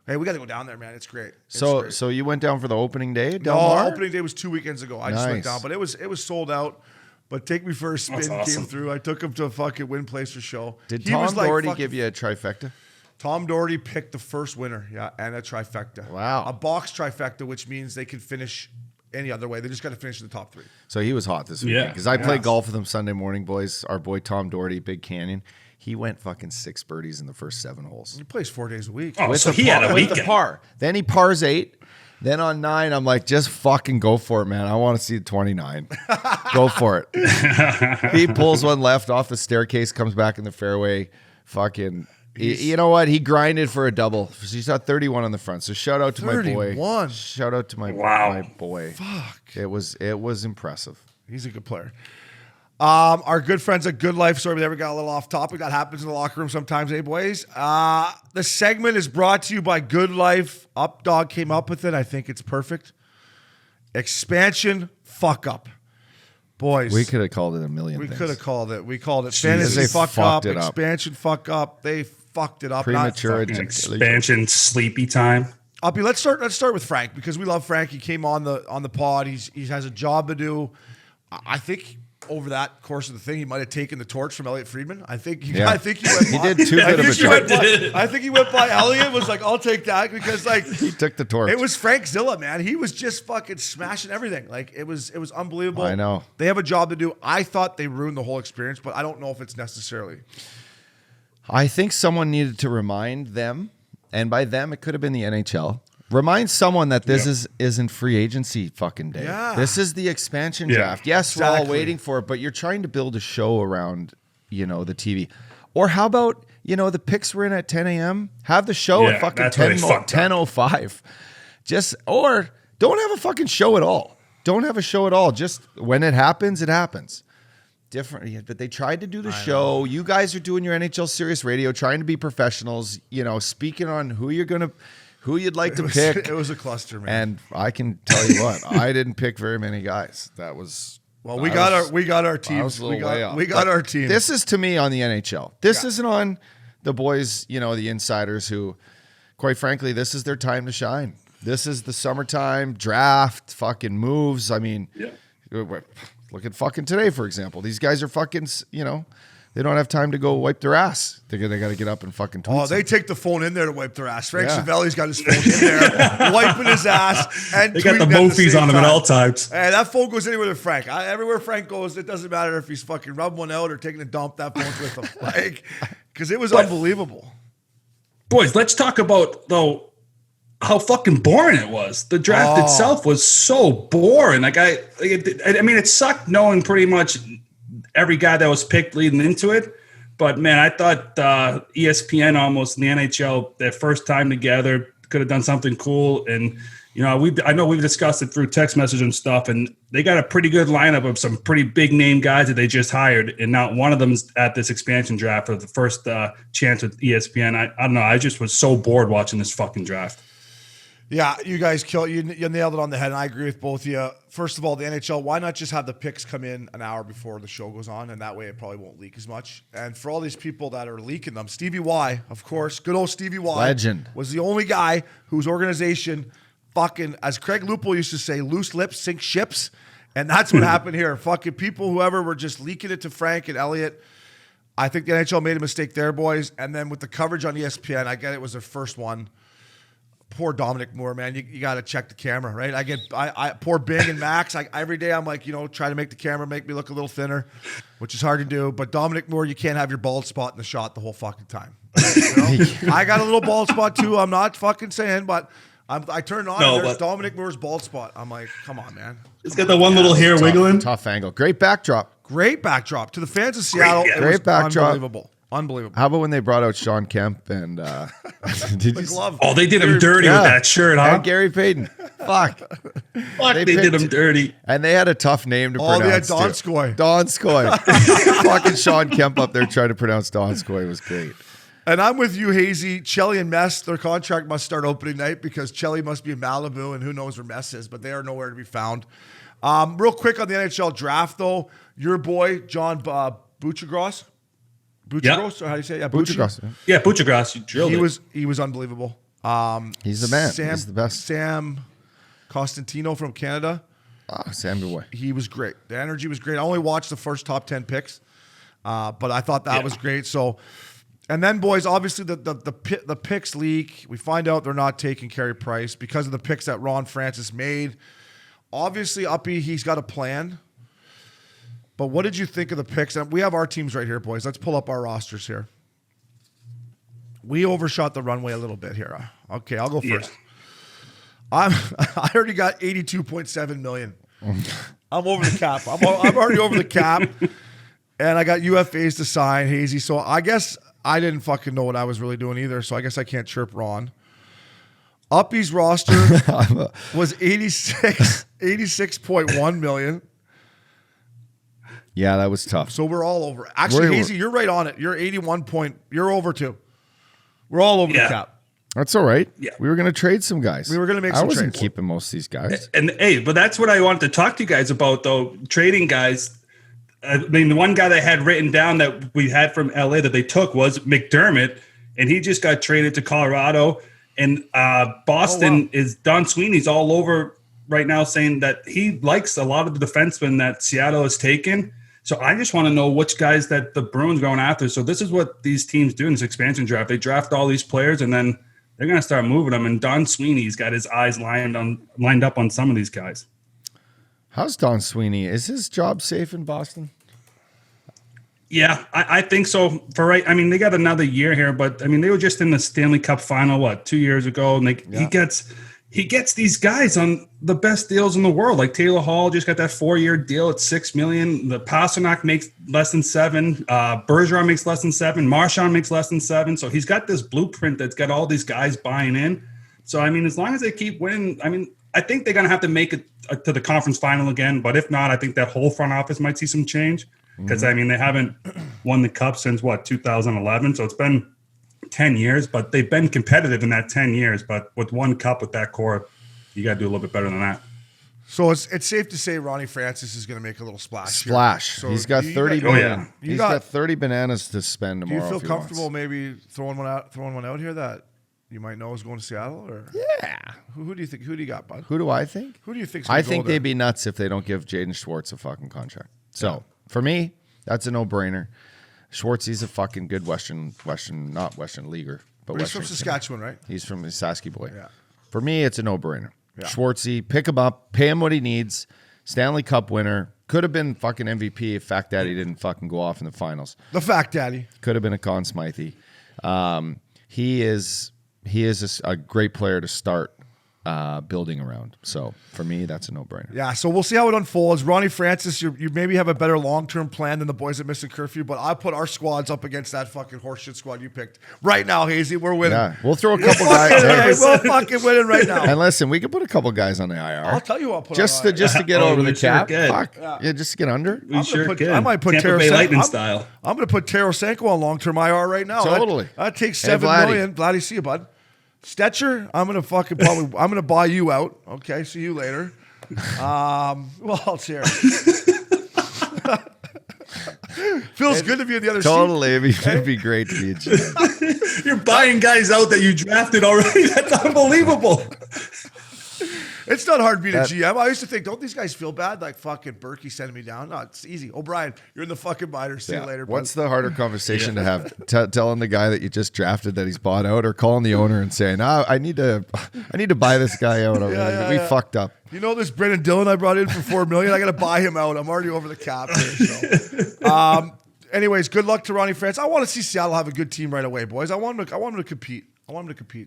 Hey, we got to go down there, man. It's great. It's great. So you went down for the opening day, Del No, Mar? opening day was 2 weekends ago. I just went Nice. down, but it was sold out. But Take Me for a Spin That's awesome. came through. I took him to a fucking Win Placer show. Did He Tom was like Doherty fucking- give you a trifecta? Tom Doherty picked the first winner, yeah, and a trifecta. Wow. A box trifecta, which means they can finish any other way. They just got to finish in the top three. So he was hot this weekend. Yeah. Because I played Yes. golf with him Sunday morning, boys. Our boy Tom Doherty, Big Canyon. He went fucking 6 birdies in the first 7 holes. He plays 4 days a week. Oh, so the he had a with the weekend. par. Then he pars 8. Then on 9, I'm like, just fucking go for it, man. I want to see 29. Go for it. He pulls one left off the staircase, comes back in the fairway. Fucking, you know what? He grinded for a double. He shot 31 on the front. So shout out to my boy. 31? Shout out to my boy. Fuck. It was impressive. He's a good player. Our good friends at GoodLife. Sorry, we never got a little off topic. That happens in the locker room sometimes, eh, boys? The segment is brought to you by GoodLife. Updog came up with it. I think it's perfect. Expansion fuck up. Boys. We could have called it a million We things. could have called it. We called it Jesus. fantasy They fuck fucked up, it up. expansion fuck up. They fucked it up. Premature Not- Expansion sleepy time. Uppy, let's start with Frank because we love Frank. He came on the pod. He has a job to do. I think over that course of the thing, he might have taken the torch from Elliot Friedman. I think he Yeah. went He by. did too good of a job. I think he went by Elliot, was like, I'll take that, because like He took the torch. it was Frank Zilla, man. He was just fucking smashing everything. Like it was unbelievable. I know. They have a job to do. I thought they ruined the whole experience, but I don't know if it's necessarily. I think someone needed to remind them, and by them, it could have been the NHL. Remind someone that this isn't free agency fucking day. Yeah. This is the expansion Yeah. draft. Yes, we're all Exactly. waiting for it, but you're trying to build a show around, the TV. Or how about, the picks were in at 10 a.m.? Have the show Yeah, at fucking that's where they fucked up. 10:05. Or don't have a fucking show at all. Don't have a show at all. Just when it happens, it happens. Different, but they tried to do the show. You guys are doing your NHL Serious Radio, trying to be professionals, speaking on who you'd like to pick. It was a cluster, man. And I can tell you what, I didn't pick very many guys. That was We got our teams. I was a little way off. We got But our team. This is to me on the NHL. This isn't on the boys, the insiders who, quite frankly, this is their time to shine. This is the summertime draft, fucking moves. I mean, look at fucking today, for example. These guys are fucking, they don't have time to go wipe their ass. They got to get up and fucking tweet. They take the phone in there to wipe their ass. Frank Yeah. Savelli's got his phone in there, wiping his ass, and They got the tweeting at Mofies same on him at time. all times. Hey, that phone goes anywhere with Frank. Everywhere Frank goes, it doesn't matter if he's fucking rubbing one out or taking a dump. That phone's with him, because it was unbelievable. Boys, let's talk about though how fucking boring it was. The draft itself was so boring. Like I mean, it sucked knowing pretty much every guy that was picked leading into it. But man, I thought ESPN almost in the NHL their first time together could have done something cool. And I know we've discussed it through text message and stuff, and they got a pretty good lineup of some pretty big name guys that they just hired, and not one of them's at this expansion draft for the first chance with ESPN. I don't know. I just was so bored watching this fucking draft. Yeah, you guys you nailed it on the head, and I agree with both of you. First of all, the NHL, why not just have the picks come in an hour before the show goes on, and that way it probably won't leak as much. And for all these people that are leaking them, Stevie Y, of course, good old Stevie Y, Legend, was the only guy whose organization fucking, as Craig Lupul used to say, loose lips sink ships, and that's what happened here. Fucking people, whoever, were just leaking it to Frank and Elliot. I think the NHL made a mistake there, boys. And then with the coverage on ESPN, I get it was their first one. Poor Dominic Moore, man. You got to check the camera, right? I poor Bing and Max. Every day I'm like, try to make the camera make me look a little thinner, which is hard to do. But Dominic Moore, you can't have your bald spot in the shot the whole fucking time. I got a little bald spot too. I'm not fucking saying, but I turned on and there's Dominic Moore's bald spot. I'm like, come on, man. It's got the one little hair wiggling. Tough angle. Great backdrop. Great backdrop to the fans of Seattle. Great, It great was backdrop. Unbelievable. How about when they brought out Sean Kemp and did you Glove. Oh, they did him dirty with that shirt, huh? and Gary Payton? Fuck. Fuck, they did him dirty. And they had a tough name to pronounce. They had too. Donskoy. Donskoy. Fucking Sean Kemp up there trying to pronounce Donskoy was great. And I'm with you, Hazy. Chelly and Mess, their contract must start opening night because Chelly must be in Malibu and who knows where Mess is, but they are nowhere to be found. Real quick on the NHL draft, though, your boy, John Bucherov. Bucherov, or how do you say it? Yeah, Bucherov. Yeah, Kucherov, you drilled it. He was unbelievable. He's the man. He's the best. Sam Costantino from Canada. Sam, your boy. He was great. The energy was great. I only watched the first top 10 picks, but I thought that was great. So, and then, boys, obviously the picks leak. We find out they're not taking Carey Price because of the picks that Ron Francis made. Obviously, Uppy, he's got a plan. But what did you think of the picks? And we have our teams right here, boys. Let's pull up our rosters here. We overshot the runway a little bit here. Okay, I'll go first. I already got 82.7 million. I'm over the cap. I'm already over the cap. And I got UFAs to sign, Hazy. So I guess I didn't fucking know what I was really doing either. So I guess I can't chirp Ron. Uppy's roster was 86.1 million. Yeah, that was tough. So we're all over. Actually, Hazy, you're right on it. You're 81 point. You're over too. We're all over the cap. That's all right. Yeah. We were going to trade some guys. We were going to make some I wasn't trades. keeping most of these guys. And hey, but that's what I wanted to talk to you guys about, though. Trading guys. I mean, the one guy that had written down that we had from LA that they took was McDermott, and he just got traded to Colorado. And Boston is Don Sweeney's all over right now saying that he likes a lot of the defensemen that Seattle has taken. So I just want to know which guys that the Bruins going after. So this is what these teams do in this expansion draft. They draft all these players, and then they're going to start moving them. And Don Sweeney's got his eyes lined up on some of these guys. How's Don Sweeney? Is his job safe in Boston? Yeah, I think so. I mean, they got another year here, but I mean, they were just in the Stanley Cup final, 2 years ago, and he gets these guys on the best deals in the world. Like Taylor Hall just got that 4-year deal at $6 million. The Pasternak makes less than $7 million. Bergeron makes less than $7 million. Marchand makes less than $7 million. So he's got this blueprint that's got all these guys buying in. So I mean, as long as they keep winning, I mean, I think they're going to have to make it to the conference final again. But if not, I think that whole front office might see some change. Because, I mean, they haven't won the Cup since, 2011? So it's been 10 years, but they've been competitive in that 10 years. But with one Cup with that core, you got to do a little bit better than that. So it's safe to say Ronnie Francis is going to make a little splash. So he's got 30 billion. He's got 30 bananas to spend tomorrow. Do you feel comfortable maybe throwing one out here that you might know is going to Seattle? Or Yeah. Who do you think? Who do you got, bud? Who do I think? Who do you think? I think they'd be nuts if they don't give Jaden Schwartz a fucking contract. So for me, that's a no-brainer. Schwartzy's a fucking good not Western leaguer, but he's from Saskatchewan, right? He's from the Sasky boy. Yeah. For me, it's a no-brainer. Yeah. Schwartzy, pick him up, pay him what he needs. Stanley Cup winner. Could have been fucking MVP if Fact Daddy didn't fucking go off in the finals. The Fact Daddy. Could have been a Conn Smythe. He is a great player to start building around. So for me, that's a no-brainer. Yeah, so we'll see how it unfolds. Ronnie Francis, you maybe have a better long-term plan than the boys at Missin Curfew, but I put our squads up against that fucking horseshit squad you picked. Right now, Hazy, we're winning. Yeah, we'll throw a couple guys. We're fucking winning right now. And listen, we can put a couple guys on the IR. I'll tell you what. I'll put just to get over the cap. Fuck. Yeah, just to get under. I might put Tampa Bay Lightning style. I'm going to put Tarasenko on long-term IR right now. Totally. That takes $7 million. Vladdy, see you, bud. Stetcher, I'm gonna I'm gonna buy you out. Okay, see you later. Well, else here. Feels good to be in the other seat. It'd be great to be a GM. You're buying guys out that you drafted already. That's unbelievable. It's not hard being a GM. I used to think, don't these guys feel bad? Like fucking Berkey sending me down. No, it's easy. O'Brien, you're in the fucking minors. See you later. What's the harder conversation to have? Telling the guy that you just drafted that he's bought out, or calling the owner and saying, I need to buy this guy out. We fucked up. You know this Brendan Dillon I brought in for $4 million? I got to buy him out. I'm already over the cap here. So. Anyways, good luck to Ronnie Francis. I want to see Seattle have a good team right away, boys. I want him to compete.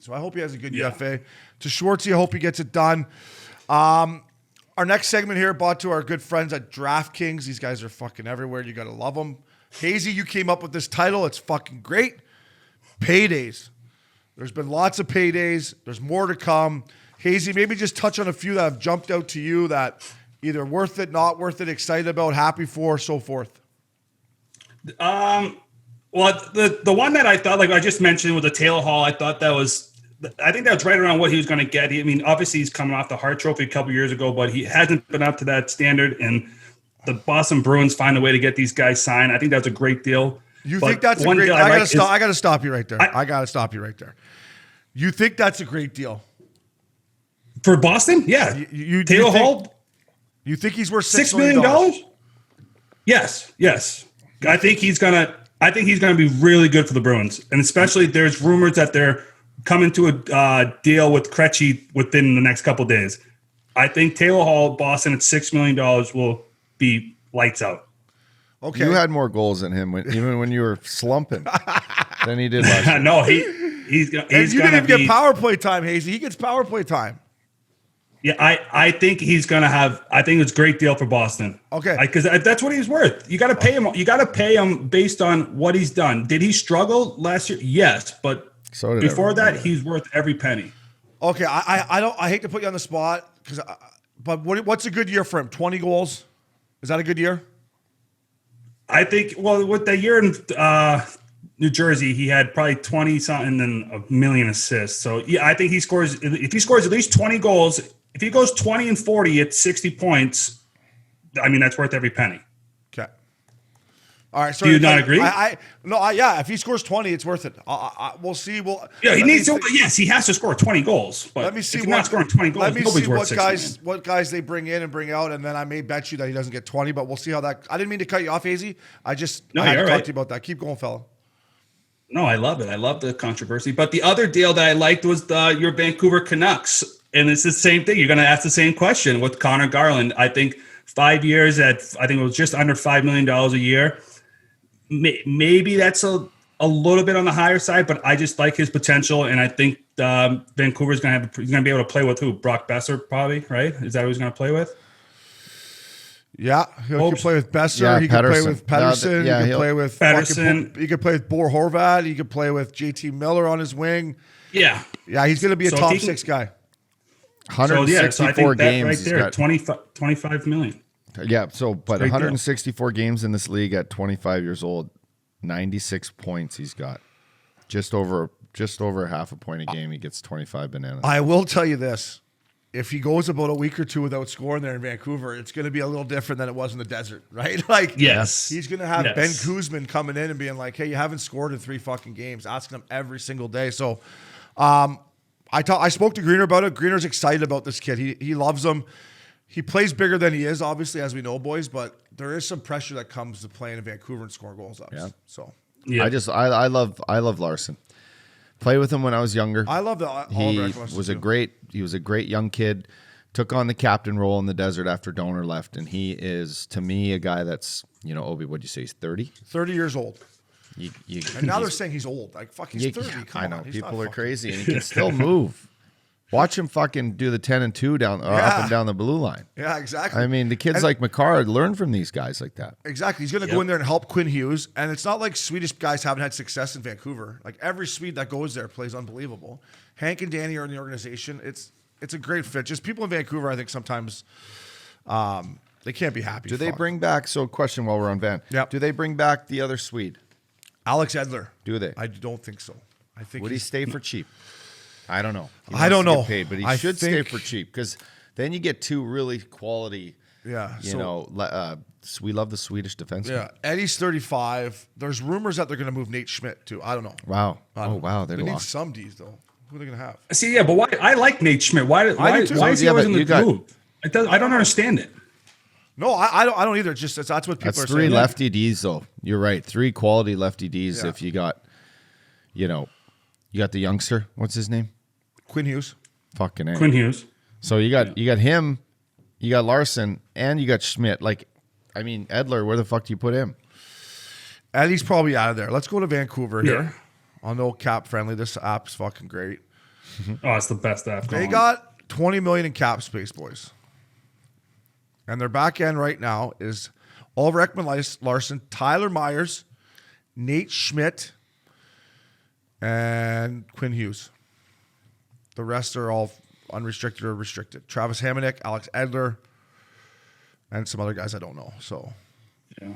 So I hope he has a good UFA. To Schwartzy, I hope he gets it done. Our next segment here brought to our good friends at DraftKings. These guys are fucking everywhere. You got to love them. Hazy, you came up with this title. It's fucking great. Paydays. There's been lots of paydays. There's more to come. Hazy, maybe just touch on a few that have jumped out to you that either worth it, not worth it, excited about, happy for, so forth. Well, the one that I thought, like I just mentioned with the Taylor Hall, I think that was right around what he was going to get. I mean, obviously he's coming off the Hart Trophy a couple years ago, but he hasn't been up to that standard. And the Boston Bruins find a way to get these guys signed. I think that's a great deal. You think that's a great deal? I got to stop you right there. I got to stop you right there. You think that's a great deal? For Boston? Yeah. Taylor Hall? You think he's worth $6 million? Yes. I think he's gonna be really good for the Bruins, and especially there's rumors that they're coming to a deal with Krejci within the next couple of days. I think Taylor Hall, Boston, at $6 million will be lights out. Okay, you had more goals than him even when you were slumping than he did last year. No, he's gonna. You didn't even get power play time, Hazy. He gets power play time. Yeah, I think he's gonna have. I think it's a great deal for Boston. Okay, because that's what he's worth. You got to pay him. You got to pay him based on what he's done. Did he struggle last year? Yes, but before that, he's worth every penny. Okay, I hate to put you on the spot but what's a good year for him? 20 goals. Is that a good year? I think. Well, with the year in New Jersey, he had probably 20 something and a million assists. So yeah, I think if he scores at least 20 goals. If he goes 20 and 40 at 60 points, I mean, that's worth every penny. Okay. All right, sorry. Do you not agree? Yeah. If he scores 20, it's worth it. We'll see. Yeah, he needs to. Yes, he has to score 20 goals. But let me see if he's not scoring 20 goals, let me nobody's see worth what guys they bring in and bring out, and then I may bet you that he doesn't get 20. But we'll see how that. I didn't mean to cut you off, Hazy. I had to talk to you about that. Keep going, fella. No, I love it. I love the controversy. But the other deal that I liked was your Vancouver Canucks, and it's the same thing. You're going to ask the same question with Connor Garland. I think 5 years at I think it was just under $5 million a year. Maybe that's a little bit on the higher side, but I just like his potential, and I think Vancouver's going to be able to play with who? Brock Besser, probably, right? Is that who he's going to play with? Yeah, he can play with Besser. Yeah, he can play with Pettersson. No, he can play with Pettersson. He can play with Bo Horvat. He can play with JT Miller on his wing. Yeah, he's going to be a top 6 guy. 164 games right there, 25 million. Yeah, but 164 games in this league at 25 years old, 96 points he's got. Just over half a point a game, he gets 25 bananas. I will tell you this. If he goes about a week or two without scoring there in Vancouver, it's going to be a little different than it was in the desert, right? Like, yes, he's going to have Ben Kuzman coming in and being like, "Hey, you haven't scored in 3 fucking games," asking him every single day. So, I spoke to Greener about it. Greener's excited about this kid. He loves him. He plays bigger than he is, obviously, as we know, boys. But there is some pressure that comes to playing in Vancouver and scoring goals up. Yeah. So, I love Larson. Played with him when I was younger. I love that. He was a great young kid. Took on the captain role in the desert after Donor left, and he is, to me, a guy that's, Obi, what'd you say, he's 30? 30 years old. And now they're saying he's old. Like, fuck, he's 30. I know. People are crazy, and he can still move. Watch him fucking do the 10 and 2 up and down the blue line. Yeah, exactly. I mean, the kids like McCarr learn from these guys like that. Exactly. He's going to go in there and help Quinn Hughes. And it's not like Swedish guys haven't had success in Vancouver. Like, every Swede that goes there plays unbelievable. Hank and Danny are in the organization. It's a great fit. Just people in Vancouver, I think sometimes they can't be happy. Do they bring back, so question while we're on Van. Yep. Do they bring back the other Swede? Alex Edler. Do they? I don't think so. I think Would he stay for cheap? I don't know. I don't know. Paid, but he should stay for cheap because then you get 2 really quality. Yeah. We love the Swedish defenseman. Yeah. Eddie's 35. There's rumors that they're going to move Nate Schmidt too. I don't know. Wow. Wow. They need some D's though. Who are they going to have? See, yeah, but why? I like Nate Schmidt. Why is he always in the group? I don't understand it. No, I don't either. Just that's what people are saying. That's 3 lefty Ds though. You're right. 3 quality lefty Ds. Yeah. If you got, you got the youngster. What's his name? Quinn Hughes. Fucking A. Quinn Hughes. So you got him, you got Larson, and you got Schmidt. Like, I mean, Edler, where the fuck do you put him? Eddie's probably out of there. Let's go to Vancouver here. On no cap friendly. This app's fucking great. Oh, it's the best app. They got $20 million in cap space, boys. And their back end right now is Oliver Ekman-Larsson, Tyler Myers, Nate Schmidt, and Quinn Hughes. The rest are all unrestricted or restricted. Travis Hamonic, Alex Edler, and some other guys I don't know. So, yeah,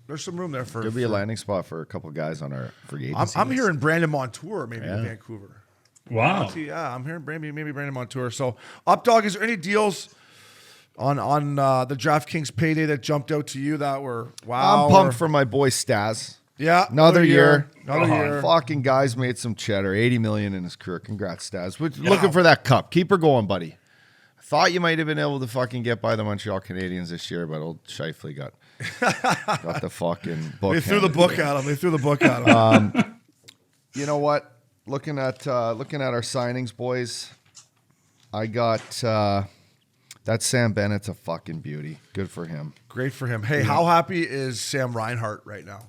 there's some room there for. Could be a landing spot for a couple of guys on our free agency. I'm hearing Brandon Montour maybe in Vancouver. Wow. Yeah, I'm hearing maybe Brandon Montour. So, Updog, is there any deals on the DraftKings payday that jumped out to you that were wow? I'm pumped for my boy Stas. Yeah, another year. Year. Fucking guys made some cheddar. 80 million in his career. Congrats, Stas. Looking for that cup. Keep her going, buddy. I thought you might have been able to fucking get by the Montreal Canadiens this year, but old Scheifele got the fucking book. They threw the book at him. You know what? Looking at our signings, boys. I got that Sam Bennett's a fucking beauty. Good for him. Great for him. Hey, how happy is Sam Reinhart right now?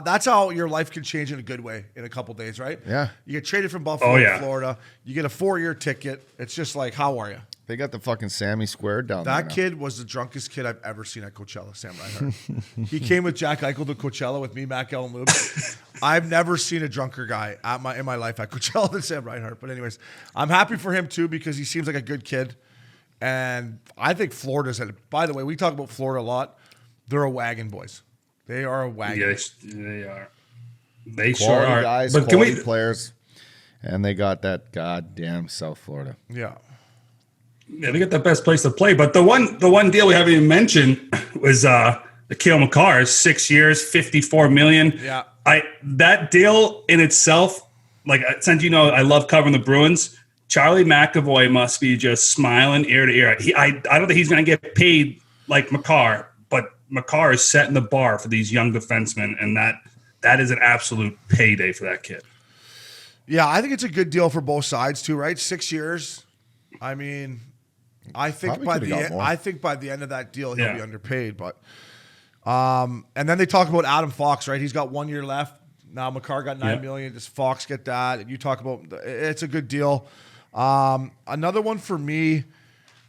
That's how your life can change in a good way in a couple days, right? Yeah. You get traded from Buffalo to Florida. You get a 4-year ticket. It's just like, how are you? They got the fucking Sammy squared down there. That kid was the drunkest kid I've ever seen at Coachella, Sam Reinhart. He came with Jack Eichel to Coachella with me, Matt Ellen Lube. I've never seen a drunker guy in my life at Coachella than Sam Reinhart. But anyways, I'm happy for him too because he seems like a good kid. And I think Florida's by the way, we talk about Florida a lot. They're a wagon, boys. They are a wagon. Yes, they are. They quality sure are. Guys, but quality players, and they got that goddamn South Florida. Yeah. Yeah, they got the best place to play. But the one deal we haven't even mentioned was that Kale McCarr is 6 years, $54 million. Yeah. That deal in itself, like, since I love covering the Bruins, Charlie McAvoy must be just smiling ear to ear. I don't think he's going to get paid like McCarr, but McCarr is setting the bar for these young defensemen, and that is an absolute payday for that kid. Yeah, I think it's a good deal for both sides too, right? 6 years. I mean, I think by the end of that deal he'll be underpaid, but and then they talk about Adam Fox, right? He's got 1 year left. Now McCarr got $9 million. Does Fox get that? And you talk about it's a good deal. Another one for me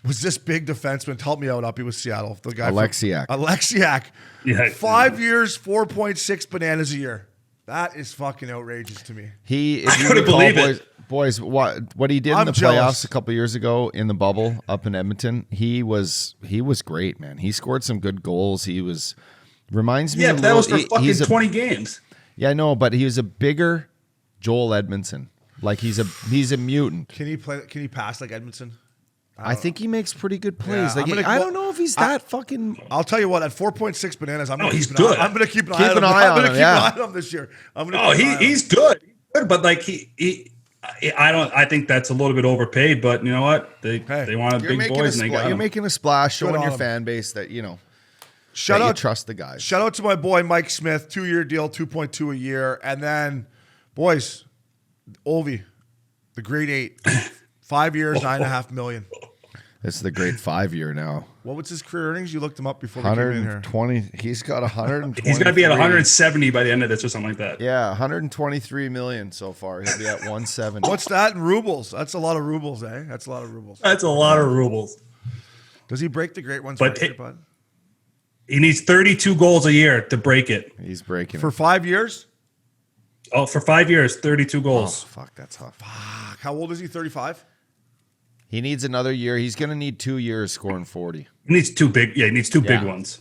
was this big defenseman. Help me out, Uppy, with Seattle. The guy Alexiak. Yeah. 5 years, 4.6 bananas a year. That is fucking outrageous to me. I couldn't believe it. Boys, what he did in the playoffs a couple years ago in the bubble up in Edmonton, he was great, man. He scored some good goals. Reminds me. Yeah, that was for fucking 20 games. Yeah, I know, but he was a bigger Joel Edmondson. Like he's a mutant. Can he pass like Edmondson? I think he makes pretty good plays. Yeah, I don't know if he's that fucking. I'll tell you what. At 4.6 bananas, he's good. I'm going to keep an eye on him. I'm going to keep an eye on him this year. He's good. But like I think that's a little bit overpaid. But you know what? They want big boys, and they got You're him. making a splash, showing your fan base that you trust the guys. Shout out to my boy Mike Smith, 2 year deal, 2.2 a year, and then boys, Ovi, the grade 8, 5 years, $9.5 million. This is the grade 5 year now. What was his career earnings? You looked him up before we came in here. 120. He's got 120. He's going to be at 170 by the end of this or something like that. Yeah, 123 million so far. He'll be at 170. What's that in rubles? That's a lot of rubles, eh? That's a lot of rubles. That's a lot of rubles. Does he break the great ones? But he needs 32 goals a year to break it. He's breaking for 5 years. Oh, for 5 years, 32 goals. Oh, fuck, that's tough. Fuck. How old is he? 35. He needs another year. He's going to need 2 years scoring 40. He needs two big. Yeah, he needs two big ones.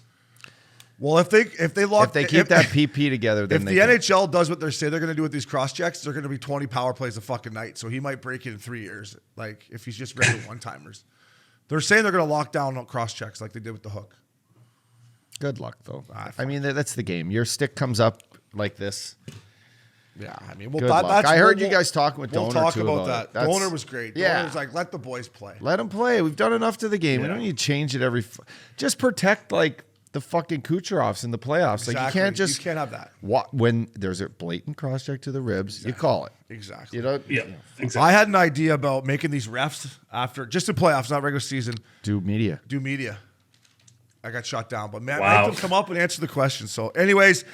Well, if they keep that PP together, then if the NHL does what they say they're going to do with these cross checks, they're going to be 20 power plays a fucking night. So he might break it in 3 years. Like if he's just regular one timers, they're saying they're going to lock down on cross checks like they did with the hook. Good luck though. I mean that's the game. Your stick comes up like this. Yeah, I mean, I heard you guys talking with Donor. We'll talk too about that. Donor was great. Yeah. Donor was like, let the boys play. Let them play. We've done enough to the game. Yeah. We don't need to change it just protect like the fucking Kucherovs in the playoffs. Exactly. Like you can't have that. When there's a blatant cross check to the ribs, you call it. Exactly. Exactly. I had an idea about making these refs after just in playoffs, not regular season. Do media. I got shot down, but man, make them come up and answer the question. So, anyways.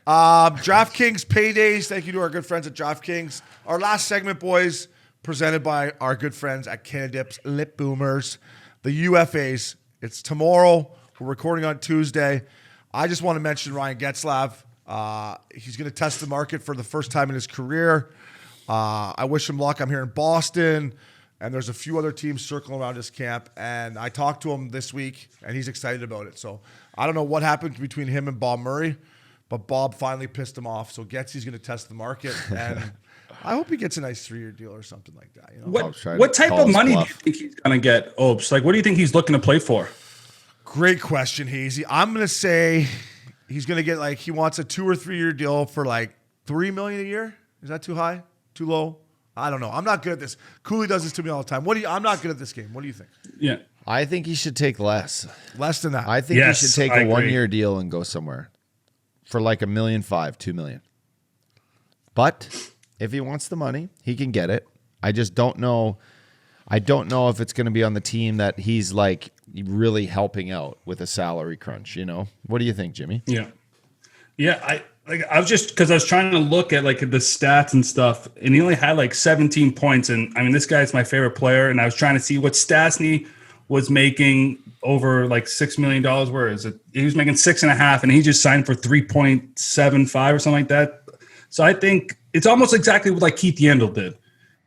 DraftKings Paydays. Thank you to our good friends at DraftKings. Our last segment, boys, presented by our good friends at Cannadips Lip Boomers, the UFAs. It's tomorrow. We're recording on Tuesday. I just want to mention Ryan Getzlav. He's going to test the market for the first time in his career. I wish him luck. I'm here in Boston, and there's a few other teams circling around his camp. And I talked to him this week, and he's excited about it. So I don't know what happened between him and Bob Murray. But Bob finally pissed him off, so Getsy's going to test the market, and I hope he gets a nice 3-year deal or something like that. You know? What type of money do you think he's going to get, Opes? Like, what do you think he's looking to play for? Great question, Hazy. I'm going to say he's going to get he wants a 2 or 3 year deal for $3 million a year. Is that too high? Too low? I don't know. I'm not good at this. Cooley does this to me all the time. I'm not good at this game. What do you think? Yeah, I think he should take less. Less than that. I think he should take a 1 year deal and go somewhere. For like $1.5 million, $2 million. But if he wants the money, he can get it. I just don't know. I don't know if it's going to be on the team that he's really helping out with a salary crunch. You know, what do you think, Jimmy? Yeah. I was just because I was trying to look at the stats and stuff, and he only had 17 points. And I mean, this guy's my favorite player, and I was trying to see what Stastny was making over $6 million. Where is it? He was making 6.5, and he just signed for 3.75 or something like that. So I think it's almost exactly what Keith Yandel did.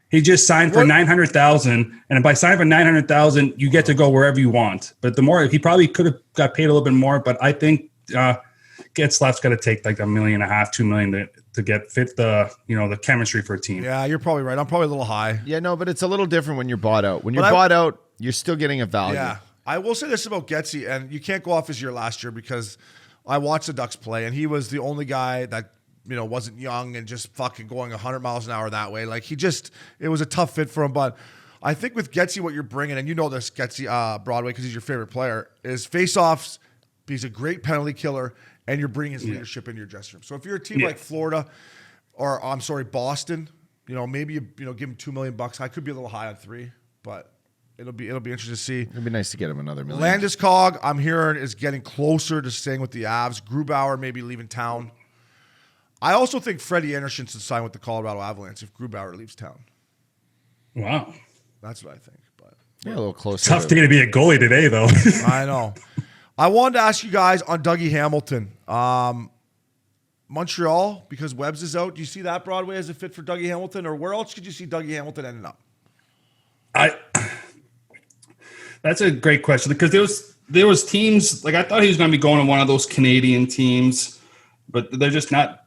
He just signed for $900,000, and by signing for $900,000, you get to go wherever you want. But the more he probably could have got paid a little bit more, but I think Getzlaf's got to take $1.5 million, $2 million to get fit the chemistry for a team. Yeah, you're probably right. I'm probably a little high. Yeah, no, but it's a little different when you're bought out. When you're bought out, you're still getting a value. Yeah. I will say this about Getsy, and you can't go off his year last year because I watched the Ducks play, and he was the only guy that wasn't young and just fucking going 100 miles an hour that way. Like it was a tough fit for him. But I think with Getzy, what you're bringing, and this Getzy Broadway because he's your favorite player, is face-offs. He's a great penalty killer, and you're bringing his leadership into your dressing room. So if you're a team like Florida, or Boston, maybe you give him $2 million. I could be a little high on 3, but it'll be interesting to see. It'd be nice to get him another $1 million. Landeskog, I'm hearing, is getting closer to staying with the Avs. Grubauer maybe leaving town. I also think Freddie Anderson should sign with the Colorado Avalanche if Grubauer leaves town. Wow. That's what I think. But yeah, a little closer. Tough day to be a goalie today, though. I know. I wanted to ask you guys on Dougie Hamilton. Montreal, because Webbs is out. Do you see that Broadway as a fit for Dougie Hamilton? Or where else could you see Dougie Hamilton ending up? That's a great question because there was teams, like I thought he was going to be going to one of those Canadian teams, but they're just not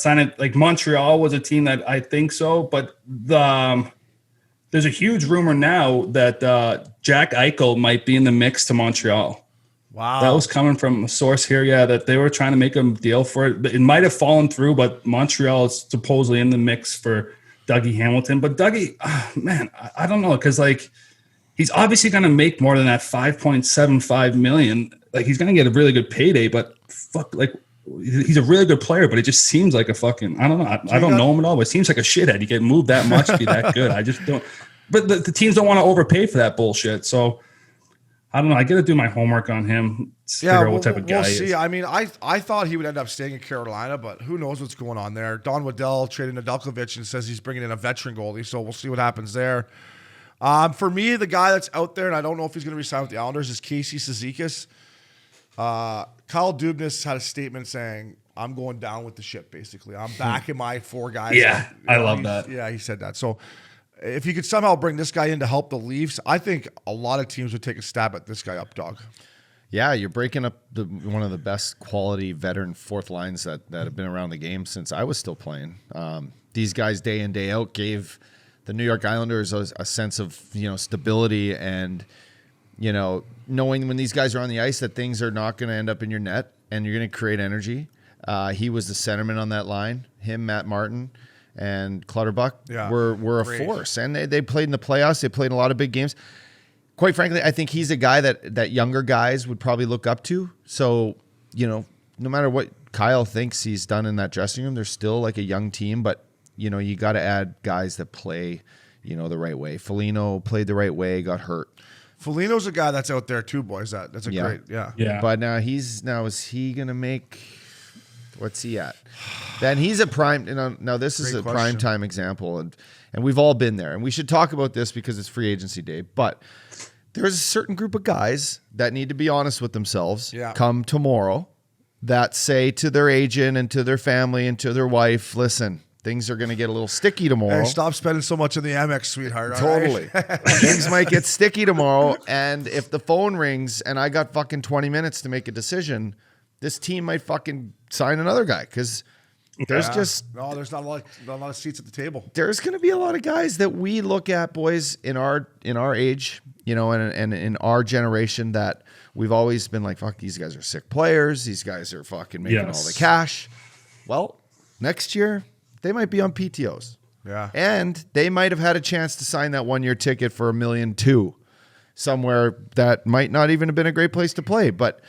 signing. Like Montreal was a team that I think so, but there's a huge rumor now that Jack Eichel might be in the mix to Montreal. Wow. That was coming from a source here, that they were trying to make a deal for it. It might have fallen through, but Montreal is supposedly in the mix for Dougie Hamilton. But Dougie, man, I don't know, because like he's obviously going to make more than that $5.75 million. Like he's going to get a really good payday, but he's a really good player. But it just seems like a fucking I don't know. I don't know him at all, but it seems like a shithead. You get moved that much to be that good. I just don't. But the teams don't want to overpay for that bullshit. So. I don't know. I got to do my homework on him. Figure out what type of guy we'll he see. is. I mean, I thought he would end up staying in Carolina, but who knows what's going on there. Don Waddell traded Nedeljkovic and says he's bringing in a veteran goalie, so we'll see what happens there. For me, the guy that's out there, and I don't know if he's going to resign with the Islanders, is Casey Cizikas. Kyle Dubnas had a statement saying, I'm going down with the ship, basically. I'm back in my 4 guys. Yeah, I love that. Yeah, he said that. So if you could somehow bring this guy in to help the Leafs, I think a lot of teams would take a stab at this guy up, dog. Yeah, you're breaking up one of the best quality veteran fourth lines that have been around the game since I was still playing. These guys day in, day out gave the New York Islanders a sense of stability and knowing when these guys are on the ice that things are not going to end up in your net and you're going to create energy. He was the centerman on that line. Him, Matt Martin, and Clutterbuck were a force, and they played in the playoffs. They played in a lot of big games. Quite frankly, I think he's a guy that younger guys would probably look up to. So, no matter what Kyle thinks he's done in that dressing room, they're still like a young team. But you got to add guys that play, the right way. Foligno played the right way, got hurt. Foligno's a guy that's out there too, boys. That's a great, yeah. But now is he gonna make? What's he at? Then he's a prime. Now this is a prime time example, and we've all been there. And we should talk about this because it's free agency day. But there's a certain group of guys that need to be honest with themselves. Yeah. Come tomorrow, that say to their agent and to their family and to their wife, listen, things are going to get a little sticky tomorrow. Hey, stop spending so much on the Amex, sweetheart. Totally. Things might get sticky tomorrow. And if the phone rings and I got fucking 20 minutes to make a decision, this team might fucking sign another guy because there's there's not a lot of seats at the table. There's going to be a lot of guys that we look at, boys, in our age, and in our generation that we've always been like, fuck, these guys are sick players. These guys are fucking making all the cash. Well, next year they might be on PTOs. Yeah. And they might have had a chance to sign that 1-year ticket for $1.2 million somewhere that might not even have been a great place to play. But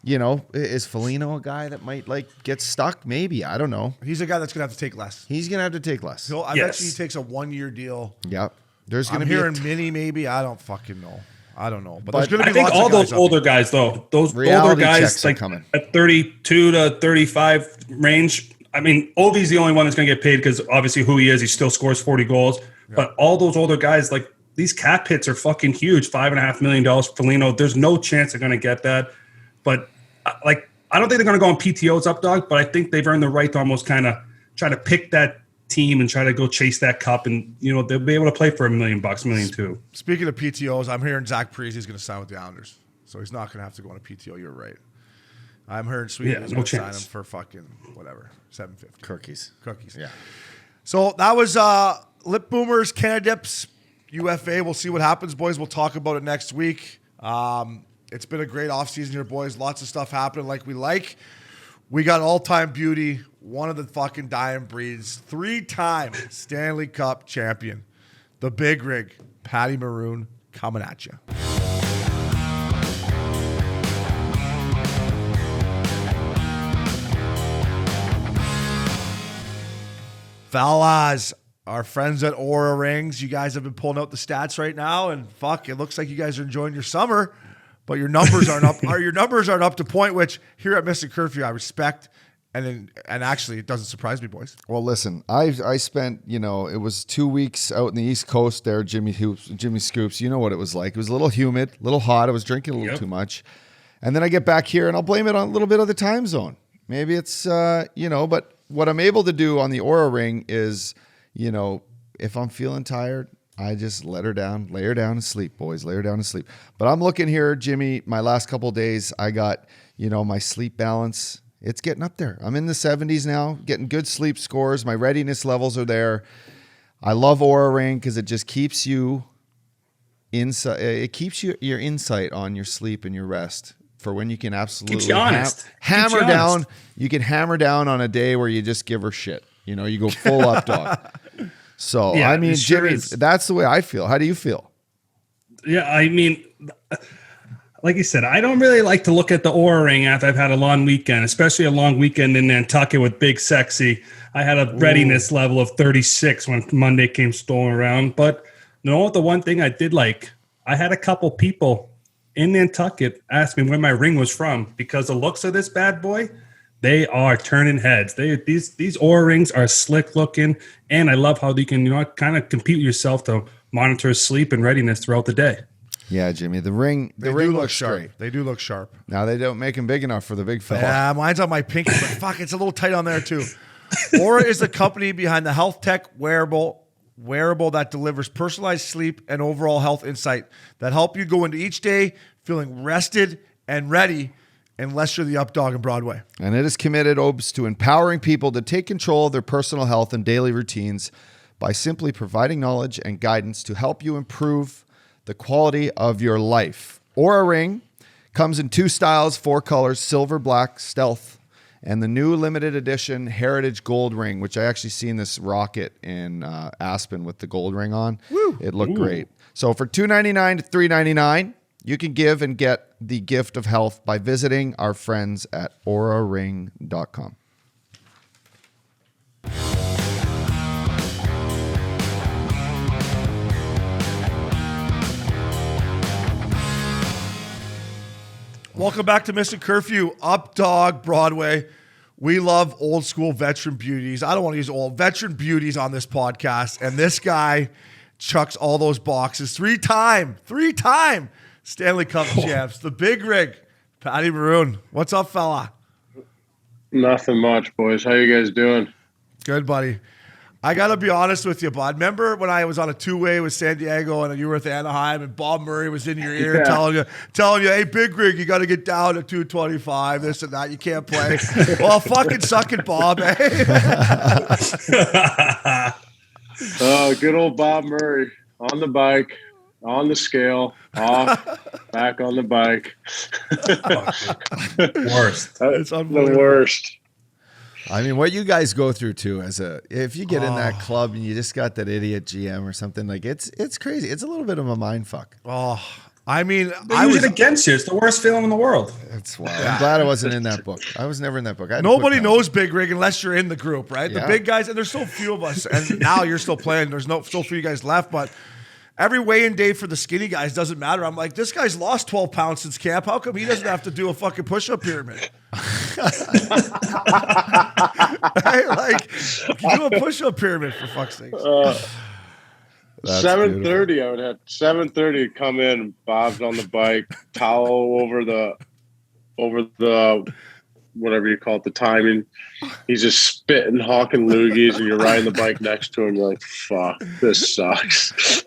is Foligno a guy that might get stuck? Maybe. I don't know. He's a guy that's going to have to take less. He's going to have to take less. I bet you he takes a 1-year deal. Yep. There's going to be Mini maybe. I don't fucking know. I don't know. But there's going to be I think lots all of those older guys, though, those older guys like coming at 32 to 35 range. I mean, Ovi's the only one that's going to get paid because obviously who he is, he still scores 40 goals. Yeah. But all those older guys, these cap hits are fucking huge. $5.5 million for Foligno. There's no chance they're going to get that. But I don't think they're going to go on PTOs up, dog. But I think they've earned the right to almost kind of try to pick that team and try to go chase that cup, and they'll be able to play for $1 million, $1.2 million. Speaking of PTOs, I'm hearing Zach Parise is going to sign with the Islanders, so he's not going to have to go on a PTO. You're right. I'm hearing Sweden is going to sign him for fucking whatever, $750. Cookies. Yeah. So that was Lip Boomers, Cannadips, UFA. We'll see what happens, boys. We'll talk about it next week. It's been a great offseason here, boys. Lots of stuff happening like we like. We got all-time beauty, one of the fucking dying breeds, 3-time Stanley Cup champion, the big rig, Patty Maroon, coming at you. Fellas, our friends at Oura Rings, you guys have been pulling out the stats right now, and fuck, it looks like you guys are enjoying your summer, but your numbers aren't up. Your numbers aren't up to point, which here at Missin Curfew I respect, and actually it doesn't surprise me, boys. Well, listen, I spent, it was 2 weeks out in the East Coast there, Jimmy Scoops. You know what it was like. It was a little humid, a little hot. I was drinking a little too much. And then I get back here and I'll blame it on a little bit of the time zone. Maybe it's, but what I'm able to do on the Oura Ring is, if I'm feeling tired, I just lay her down and sleep, boys. Lay her down and sleep. But I'm looking here, Jimmy, my last couple of days, I got, my sleep balance. It's getting up there. I'm in the 70s now, getting good sleep scores. My readiness levels are there. I love Oura Ring because it just keeps you inside. It keeps your insight on your sleep and your rest for when you can absolutely keeps you honest. Hammer down. You can hammer down on a day where you just give her shit. You go full up dog. So, Yeah, Jimmy, that's the way I feel. How do you feel? Yeah, like you said, I don't really like to look at the Oura Ring after I've had a long weekend, especially a long weekend in Nantucket with Big Sexy. I had a readiness level of 36 when Monday came strolling around. But the one thing I did like, I had a couple people in Nantucket ask me where my ring was from because the looks of this bad boy, they are turning heads. These Oura Rings are slick looking, and I love how you can kind of compete with yourself to monitor sleep and readiness throughout the day. Yeah, Jimmy, the ring looks sharp. great. They do look sharp. Now they don't make them big enough for the big fella. Yeah, mine's on my pinky, but fuck, it's a little tight on there too. Oura is the company behind the health tech wearable that delivers personalized sleep and overall health insight that help you go into each day feeling rested and ready, unless you're the up dog in Broadway. And it is committed, Obes, to empowering people to take control of their personal health and daily routines by simply providing knowledge and guidance to help you improve the quality of your life. Oura Ring comes in 2 styles, 4 colors, silver, black, stealth, and the new limited edition Heritage Gold Ring, which I actually seen this rocket in Aspen with the gold ring on. Woo. It looked great. So for $299 to $399, you can give and get the gift of health by visiting our friends at auraring.com. Welcome back to Missin Curfew, Up Dog Broadway. We love old school veteran beauties. I don't want to use old veteran beauties on this podcast. And this guy chucks all those boxes. 3-time Stanley Cup champs. The big rig, Patty Maroon. What's up, fella? Nothing much, boys. How you guys doing? Good, buddy. I got to be honest with you, bud. Remember when I was on a 2-way with San Diego and you were with Anaheim and Bob Murray was in your ear telling you, hey, big rig, you got to get down to 225, this and that. You can't play. Well, fucking suck it, Bob. Oh, good old Bob Murray on the bike, on the scale, off, back on the bike. Worst. It's the worst. I mean, what you guys go through too, if you get in that club and you just got that idiot GM or something, like it's crazy. It's a little bit of a mind fuck. Oh, I mean, I was against you. It's the worst feeling in the world. That's wild. I'm glad I wasn't in that book. I was never in that book. Nobody knows Big Rig unless you're in the group, right? Yeah. The big guys, and there's so few of us. And now you're still playing. There's so few guys left, but every weigh-in day for the skinny guys doesn't matter. I'm like, this guy's lost 12 pounds since camp. How come he doesn't have to do a fucking push-up pyramid? Right? Like, do a push-up pyramid for fuck's sake. 7:30, I would have 7:30 come in. Bob's on the bike, towel over the whatever you call it, the timing. He's just spitting, hawking loogies, and you're riding the bike next to him. You're like, fuck, this sucks.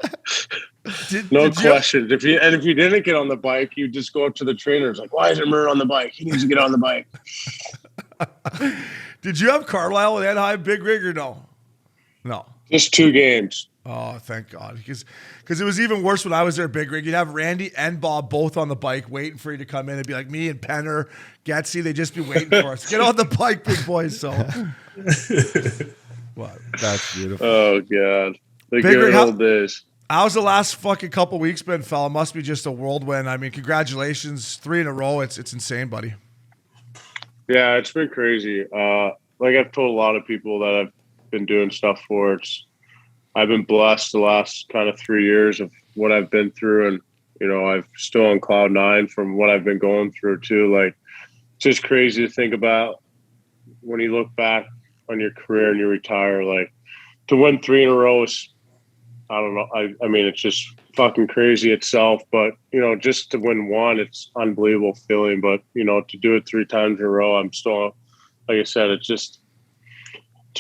No questions. If you didn't get on the bike, you just go up to the trainer. It's like, why isn't Murr on the bike? He needs to get on the bike. Did you have Carlisle with Anaheim Big Rig or no? No. Just 2 games. Oh, thank God. Because it was even worse when I was there, Big Rig. You'd have Randy and Bob both on the bike waiting for you to come in. It'd be like me and Penner, Getsy, they'd just be waiting for us. Get on the bike, big boys. So, Wow, that's beautiful. Oh, God. The Big good Rig, old days. how's the last fucking couple weeks been, fella? Must be just a whirlwind. I mean, congratulations. 3 in a row. It's insane, buddy. Yeah, it's been crazy. Like I've told a lot of people that I've been doing stuff for, I've been blessed the last kind of 3 years of what I've been through. And, you know, I'm still on cloud 9 from what I've been going through too. Like, it's just crazy to think about when you look back on your career and you retire, like to win 3 in a row is, I don't know. I mean, it's just fucking crazy itself, but you know, just to win one, it's unbelievable feeling, but you know, to do it 3 times in a row, I'm still, like I said, it's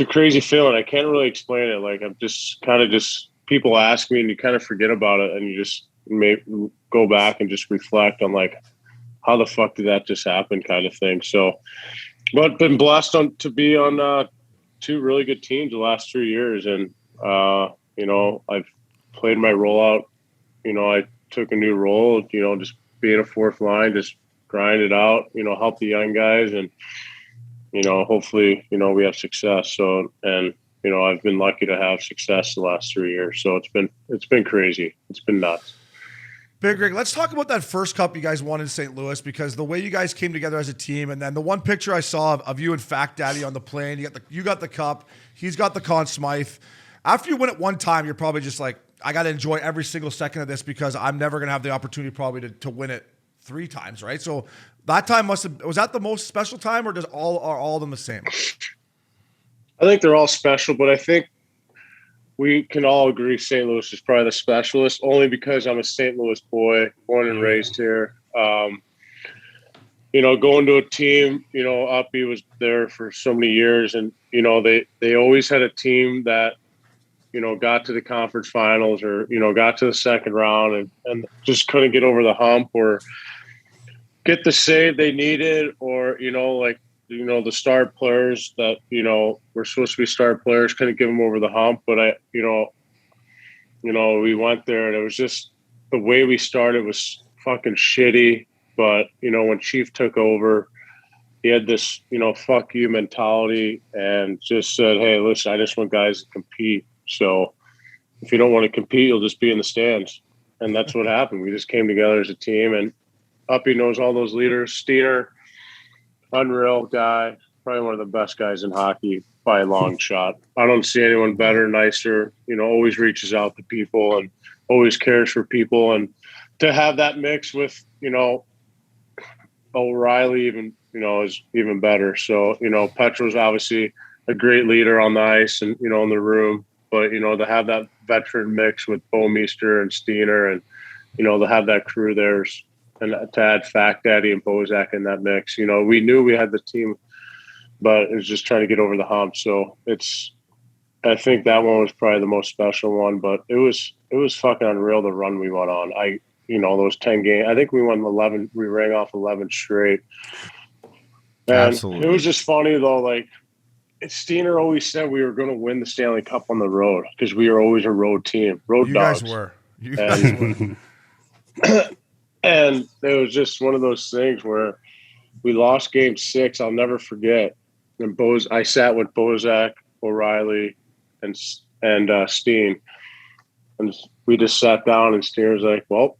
a crazy feeling. I can't really explain it. Like I'm just kind of people ask me and you kind of forget about it and you just may go back and just reflect on like, how the fuck did that just happen kind of thing. So, but been blessed to be on 2 really good teams the last 3 years. And, you know, I've played my role out. You know, I took a new role, you know, just being a 4th line, just grind it out, you know, help the young guys and, you know, hopefully, you know, we have success. So, and, you know, I've been lucky to have success the last 3 years. So it's been crazy. It's been nuts. Big Rig, let's talk about that first cup you guys won in St. Louis, because the way you guys came together as a team, and then the one picture I saw of you and Fact Daddy on the plane, you got the cup, he's got the Conn Smythe. After you win it one time, you're probably just like, I got to enjoy every single second of this because I'm never going to have the opportunity probably to win it 3 times, right? So that time was that the most special time, or are all of them the same? I think they're all special, but I think we can all agree St. Louis is probably the specialist, only because I'm a St. Louis boy, born and raised here. You know, going to a team, you know, Uppy was there for so many years, and, you know, they always had a team that, you know, got to the conference finals or, you know, got to the second round and just couldn't get over the hump or get the save they needed, or, you know, like, you know, the star players that, you know, were supposed to be star players couldn't give them over the hump. But you know, we went there and it was just the way we started was fucking shitty. But, you know, when Chief took over, he had this, you know, fuck you mentality and just said, hey, listen, I just want guys to compete. So if you don't want to compete, you'll just be in the stands. And that's what happened. We just came together as a team, and Uppy knows all those leaders. Steiner, unreal guy, probably one of the best guys in hockey by a long shot. I don't see anyone better, nicer, you know, always reaches out to people and always cares for people. And to have that mix with, you know, O'Reilly even, you know, is even better. So, you know, Petro's obviously a great leader on the ice and, you know, in the room. But, you know, to have that veteran mix with Bomeister and Steiner and, you know, to have that crew there and to add Fact Daddy and Bozak in that mix, you know, we knew we had the team, but it was just trying to get over the hump. So I think that one was probably the most special one, but it was fucking unreal the run we went on. You know, those 10 games, I think we won 11, we rang off 11 straight. And Absolutely. It was just funny though, like, Steiner always said we were going to win the Stanley Cup on the road because we were always a road team, road dogs. You guys were. And it was just one of those things where we lost game 6. I'll never forget. And I sat with Bozak, O'Reilly, and Steen, and we just sat down. And Steen was like, "Well,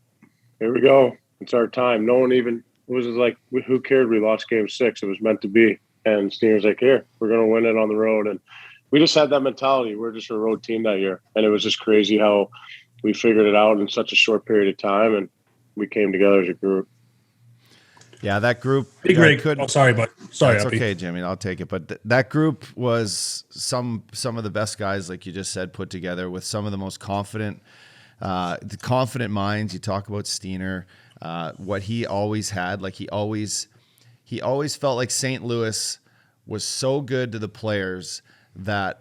here we go. It's our time." No one even was like, "Who cared? We lost game 6. It was meant to be." And Steen was like, "Here, we're going to win it on the road." And we just had that mentality. We're just a road team that year. And it was just crazy how we figured it out in such a short period of time. And we came together as a group. Yeah, that group. Big Rig. Oh, sorry, but sorry, It's Uppy. okay, Jimmy. I'll take it. But that group was some of the best guys, like you just said, put together with some of the most confident minds. You talk about Steiner, what he always had. Like he always felt like St. Louis was so good to the players that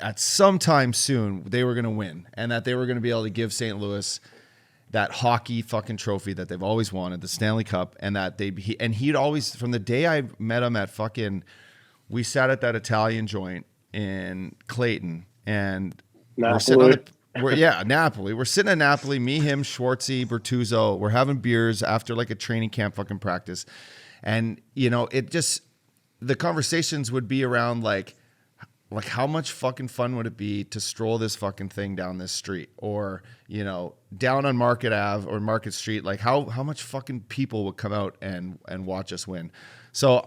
at some time soon they were going to win, and that they were going to be able to give St. Louis that hockey fucking trophy that they've always wanted, the Stanley Cup, and that he'd always, from the day I met him at we sat at that Italian joint in Clayton, and we're sitting Napoli. We're sitting at Napoli, me, him, Schwartzy, Bertuzzo. We're having beers after like a training camp fucking practice. And, the conversations would be around like how much fucking fun would it be to stroll this fucking thing down this street, or, down on Market Ave or Market Street, like how much fucking people would come out and watch us win. So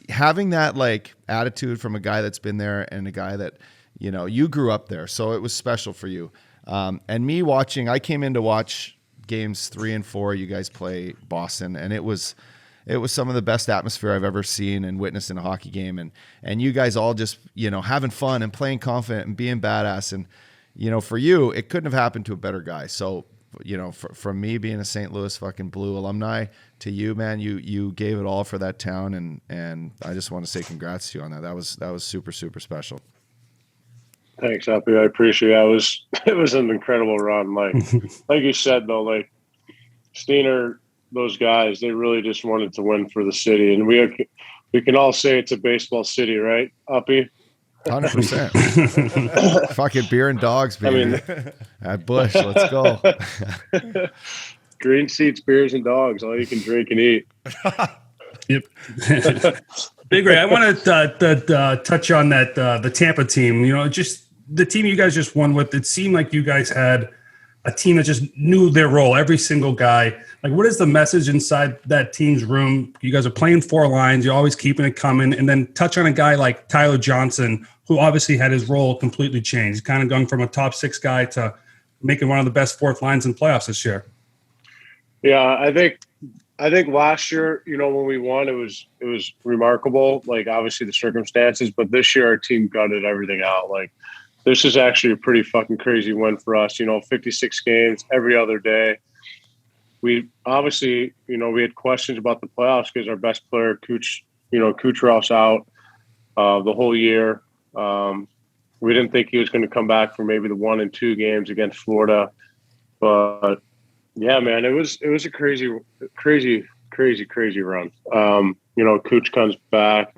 having that like attitude from a guy that's been there and a guy that, you grew up there. So it was special for you. And me watching, I came in to watch games 3 and 4. You guys play Boston, and it was some of the best atmosphere I've ever seen and witnessed in a hockey game. And you guys all just, having fun and playing confident and being badass. And, for you, it couldn't have happened to a better guy. So, from me being a St. Louis fucking Blue alumni to you, man, you gave it all for that town. And I just want to say congrats to you on that. That was super, super special. Thanks, Happy. I appreciate it. It was an incredible run. Like you said, though, like Steiner, those guys, they really just wanted to win for the city. And we can all say it's a baseball city, right, Uppy? 100%. Fucking beer and dogs, baby. At Bush, let's go. Green seats, beers, and dogs, all you can drink and eat. Yep. Big Ray, I want to touch on that the Tampa team. Just the team you guys just won with. It seemed like you guys had a team that just knew their role, every single guy. Like, what is the message inside that team's room? You guys are playing 4 lines. You're always keeping it coming. And then touch on a guy like Tyler Johnson, who obviously had his role completely changed. He's kind of going from a top 6 guy to making one of the best 4th lines in playoffs this year. Yeah, I think last year, when we won, it was remarkable. Like, obviously the circumstances, but this year our team gutted everything out. Like, this is actually a pretty fucking crazy win for us. 56 games every other day. We obviously, we had questions about the playoffs because our best player, Kucherov's out the whole year. We didn't think he was going to come back for maybe the 1 and 2 games against Florida, but yeah, man, it was a crazy run. Kuch comes back,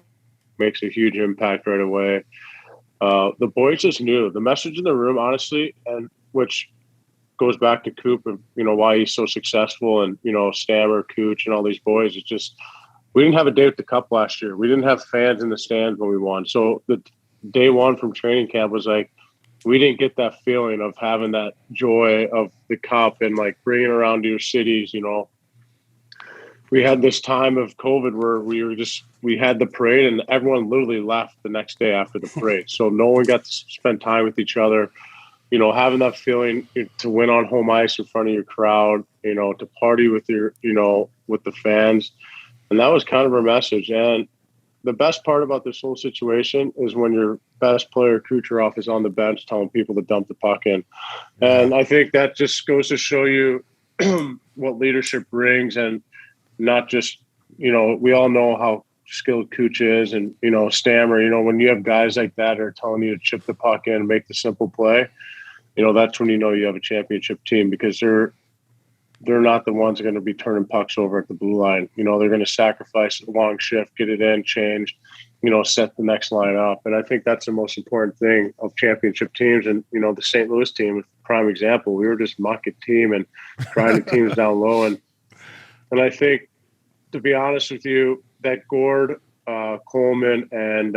makes a huge impact right away. The boys just knew the message in the room, honestly, and which goes back to Coop and, why he's so successful, and, Stammer, Cooch, and all these boys. It's just, we didn't have a day with the cup last year. We didn't have fans in the stands when we won. So the day one from training camp was like, we didn't get that feeling of having that joy of the cup and like bringing it around to your cities. We had this time of COVID where we had the parade and everyone literally left the next day after the parade. So no one got to spend time with each other, having that feeling to win on home ice in front of your crowd, to party with your, with the fans. And that was kind of our message. And the best part about this whole situation is when your best player, Kucherov, is on the bench telling people to dump the puck in. And I think that just goes to show you what leadership brings, and not just, we all know how skilled Kuch is, and, Stammer, when you have guys like that are telling you to chip the puck in and make the simple play, that's when you have a championship team, because they're not the ones that are going to be turning pucks over at the blue line. They're going to sacrifice a long shift, get it in, change, set the next line up. And I think that's the most important thing of championship teams. And, the St. Louis team, prime example, we were just mucking team and grinding teams down low. And I think, to be honest with you, that Gord, Coleman, and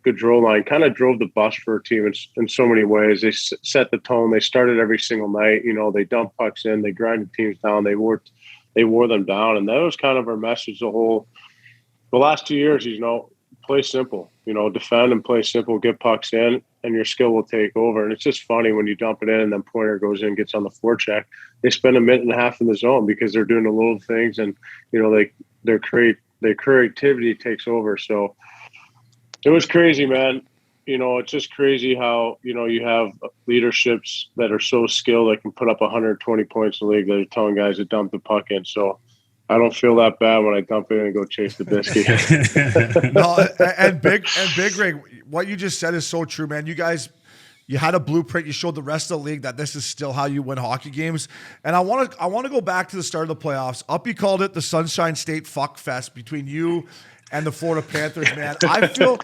Gaudreau line kind of drove the bus for our team in so many ways. They set the tone. They started every single night. They dumped pucks in. They grinded teams down. They wore them down. And that was kind of our message the last 2 years, play simple, defend and play simple, get pucks in, and your skill will take over. And it's just funny when you dump it in and then Pointer goes in, gets on the forecheck. They spend a minute and a half in the zone because they're doing the little things, and, their creativity takes over. So it was crazy, man. It's just crazy how, you have leaderships that are so skilled that can put up 120 points in the league that are telling guys to dump the puck in. So I don't feel that bad when I dump it in and go chase the biscuit. No, and Big Rig, what you just said is so true, man. You guys, you had a blueprint. You showed the rest of the league that this is still how you win hockey games. And I want to go back to the start of the playoffs. Uppy called it the Sunshine State fuck fest between you and the Florida Panthers, man. I feel,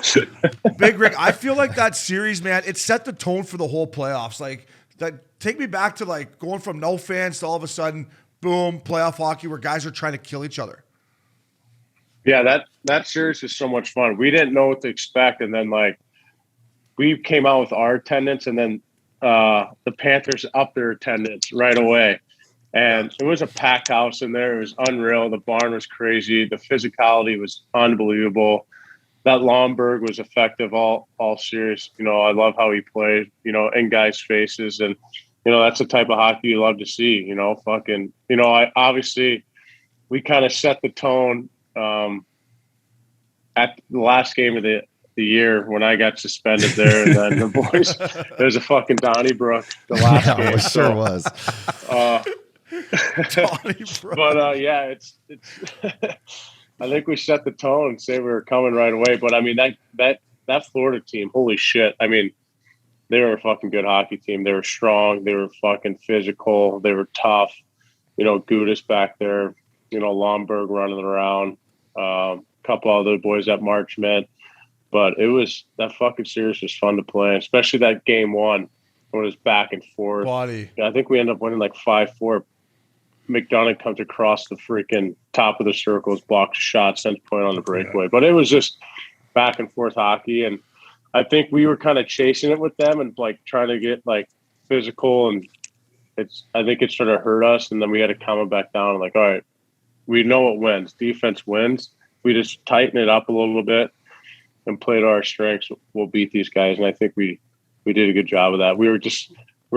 Big Rick, I feel like that series, man, it set the tone for the whole playoffs. Like, That take me back to like going from no fans to all of a sudden, boom, playoff hockey where guys are trying to kill each other. Yeah, that series is so much fun. We didn't know what to expect, and then like we came out with our attendance, and then the Panthers upped their attendance right away. And it was a packed house in there. It was unreal. The barn was crazy. The physicality was unbelievable. That Lomberg was effective all series. You know, I love how he played, you know, in guys' faces. And, you know, that's the type of hockey you love to see, you know, fucking, you know, we kind of set the tone at the last game of the year when I got suspended there. And then the boys, there's a fucking Donnybrook the last game. It sure was. But yeah, it's I think we set the tone and say we were coming right away. But I mean, that Florida team, holy shit. I mean, they were a fucking good hockey team. They were strong. They were fucking physical. They were tough. You know, Gudis back there, you know, Lomberg running around, a couple other boys at Marchment. But that fucking series was fun to play, especially that game one when it was back and forth. Body. I think we ended up winning like 5-4. McDonough comes across the freaking top of the circles, blocks a shot, sends a point on the breakaway. But it was just back and forth hockey. And I think we were kind of chasing it with them and like trying to get like physical. And I think it sort of hurt us. And then we had to calm it back down and like, all right, we know what wins. Defense wins. We just tighten it up a little bit and play to our strengths. We'll beat these guys. And I think we did a good job of that. We were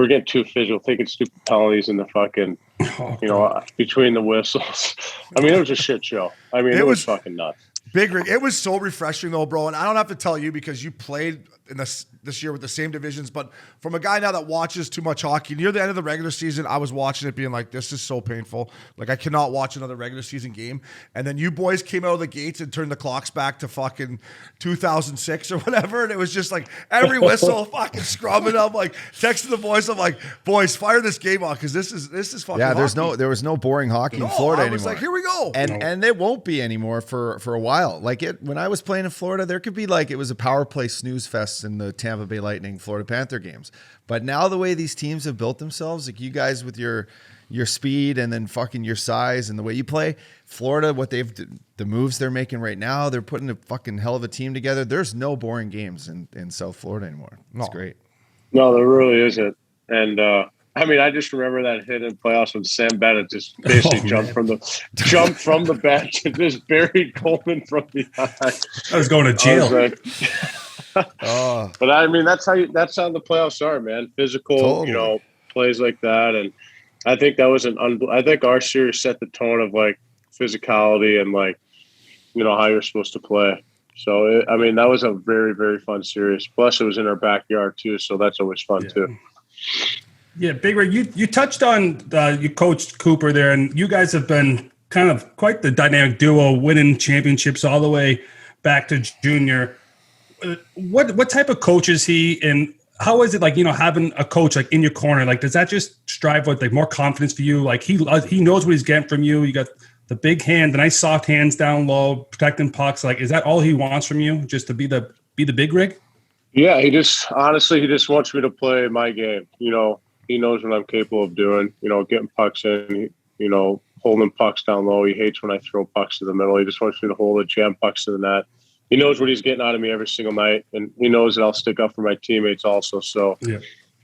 getting too physical, taking stupid penalties in the fucking, you know, between the whistles. I mean, it was a shit show. I mean, it was fucking nuts. Big Rig. It was so refreshing though, bro. And I don't have to tell you because you played in this year with the same divisions, but from a guy now that watches too much hockey, near the end of the regular season, I was watching it being like, this is so painful. Like I cannot watch another regular season game. And then you boys came out of the gates and turned the clocks back to fucking 2006 or whatever. And it was just like every whistle fucking scrubbing up, like texting the boys. I'm like, boys, fire this game on. Cause this is fucking hockey. There was no boring hockey in Florida anymore. I was like, here we go. And it won't be anymore for a while. Like when I was playing in Florida, there could be like, it was a power play snooze fest in the Tampa Bay Lightning, Florida Panther games. But now the way these teams have built themselves, like you guys with your speed and then fucking your size and the way you play, Florida, the moves they're making right now, they're putting a fucking hell of a team together. There's no boring games in South Florida anymore. It's great. No, there really isn't. And I mean, I just remember that hit in playoffs when Sam Bennett just basically jumped from the bench and just buried Coleman from behind. I was going to jail. But I mean, that's how the playoffs are, man. Physical, totally. You know, plays like that, and I think that was I think our series set the tone of like physicality and like, you know, how you're supposed to play. So I mean, that was a very, very fun series. Plus, it was in our backyard too, so that's always fun too. Yeah, Big Rig, you touched on you coached Cooper there, and you guys have been kind of quite the dynamic duo, winning championships all the way back to junior. What type of coach is he, and how is it like, you know, having a coach like in your corner? Like, does that just strive with like more confidence for you? Like he knows what he's getting from you. You got the big hand, the nice soft hands down low, protecting pucks. Like, is that all he wants from you, just to be the Big Rig? Yeah, he just wants me to play my game. You know, he knows what I'm capable of doing. You know, getting pucks in. You know, holding pucks down low. He hates when I throw pucks to the middle. He just wants me to hold it, jam pucks to the net. He knows what he's getting out of me every single night, and he knows that I'll stick up for my teammates also. So,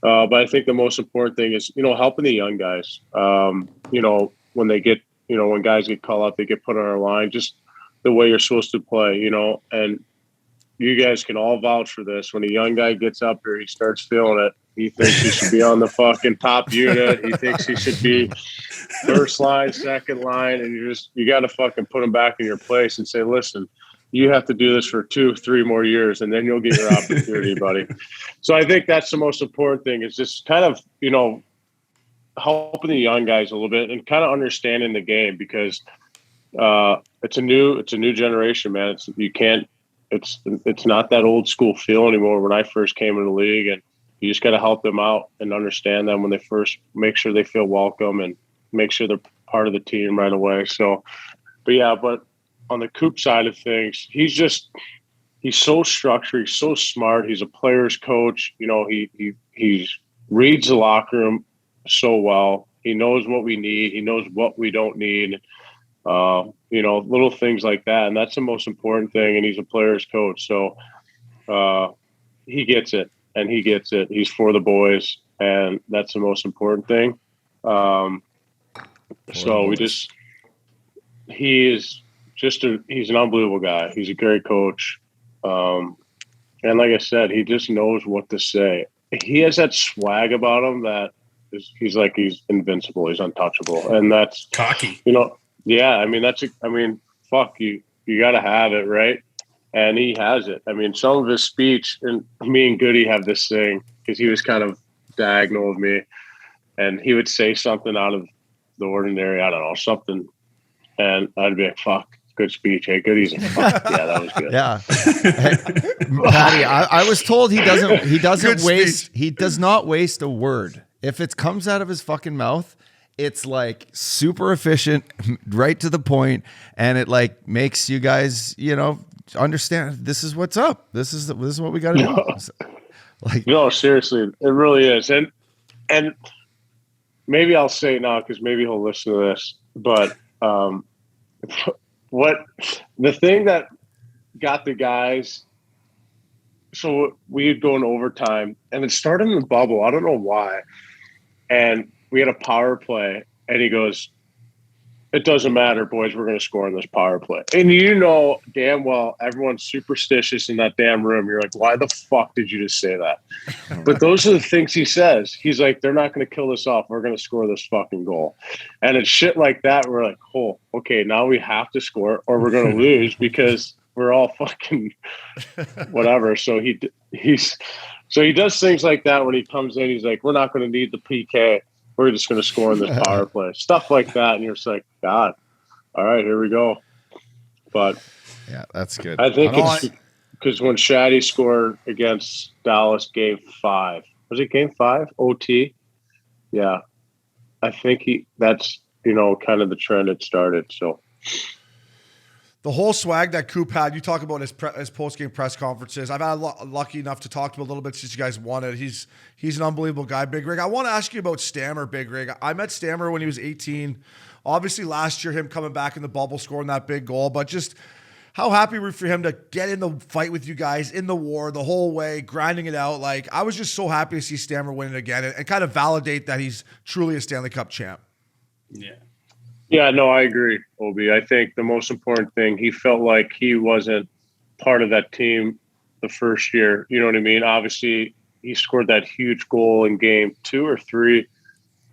but I think the most important thing is, you know, helping the young guys. You know, when guys get called out, they get put on our line, just the way you're supposed to play, you know, and you guys can all vouch for this. When a young guy gets up here, he starts feeling it. He thinks he should be on the fucking top unit. He thinks he should be first line, second line, and you got to fucking put him back in your place and say, listen, you have to do this for 2-3 more years, and then you'll get your opportunity, buddy. So I think that's the most important thing, is just kind of, you know, helping the young guys a little bit and kind of understanding the game, because it's a new generation, man. It's not that old school feel anymore. When I first came in the league, and you just got to help them out and understand them when they first, make sure they feel welcome and make sure they're part of the team right away. So, but on the Coop side of things, he's so structured. He's so smart. He's a player's coach. You know, he's reads the locker room so well. He knows what we need. He knows what we don't need. Little things like that. And that's the most important thing. And he's a player's coach. So he gets it, and he gets it. He's for the boys, and that's the most important thing. He's an unbelievable guy. He's a great coach. And like I said, he just knows what to say. He has that swag about him that he's invincible. He's untouchable. And that's cocky. Yeah. I mean, fuck you. You got to have it, right? And he has it. I mean, some of his speech, and me and Goody have this thing because he was kind of diagonal of me, and he would say something out of the ordinary. I don't know, something. And I'd be like, fuck, good speech. Hey, Goody's a fuck. Yeah, that was good. Yeah. Hey, Patty, I was told he does not waste a word. If it comes out of his fucking mouth, it's like super efficient, right to the point, and it like makes you guys, understand this is what's up. This is what we got to do. Like, no, seriously, it really is. And maybe I'll say it now because maybe he'll listen to this, but what the thing that got the guys, so we'd go in overtime, and it started in the bubble. I don't know why. And we had a power play, and he goes, "It doesn't matter, boys. We're going to score in this power play." And damn well everyone's superstitious in that damn room. You're like, why the fuck did you just say that? But those are the things he says. He's like, they're not going to kill this off. We're going to score this fucking goal. And it's shit like that. We're like, oh, okay, now we have to score or we're going to lose because we're all fucking whatever. So he does things like that when he comes in. He's like, we're not going to need the PK. We're just going to score in this power play. Stuff like that. And you're just like, God, all right, here we go. But yeah, that's good. I think it's because when Shaddy scored against Dallas game 5, was it game 5? OT? Yeah. I think that's kind of the trend it started. So the whole swag that Coop had, you talk about his post-game press conferences. I've had lucky enough to talk to him a little bit since you guys won it. He's an unbelievable guy, Big Rig. I want to ask you about Stammer, Big Rig. I met Stammer when he was 18. Obviously, last year, him coming back in the bubble, scoring that big goal. But just how happy were you for him to get in the fight with you guys in the war the whole way, grinding it out? Like, I was just so happy to see Stammer win it again and kind of validate that he's truly a Stanley Cup champ. Yeah. Yeah, no, I agree, Obi. I think the most important thing, he felt like he wasn't part of that team the first year. You know what I mean? Obviously, he scored that huge goal in game 2 or 3.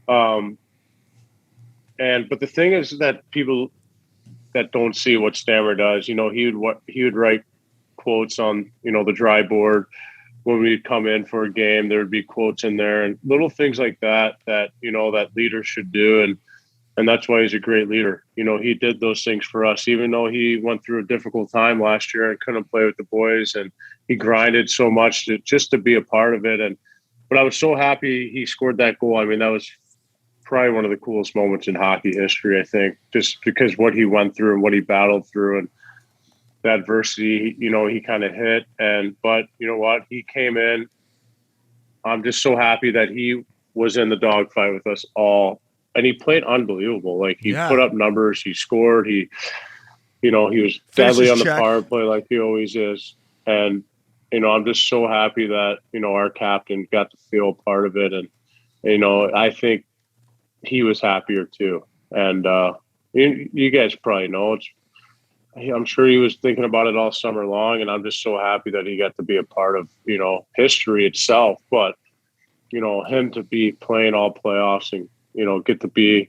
But the thing is that people that don't see what Stammer does, he would write quotes on, the dry board when we'd come in for a game. There would be quotes in there and little things like that that leaders should do. And that's why he's a great leader. He did those things for us, even though he went through a difficult time last year and couldn't play with the boys. And he grinded so much just to be a part of it. But I was so happy he scored that goal. I mean, that was probably one of the coolest moments in hockey history, I think, just because what he went through and what he battled through and the adversity, he kind of hit. But you know what? He came in. I'm just so happy that he was in the dogfight with us all. And he played unbelievable. Like he put up numbers, he scored, he was deadly on the power play like he always is. And, I'm just so happy that, our captain got to feel part of it. And, I think he was happier too. And you guys probably know I'm sure he was thinking about it all summer long. And I'm just so happy that he got to be a part of, history itself. But, him to be playing all playoffs and, get to be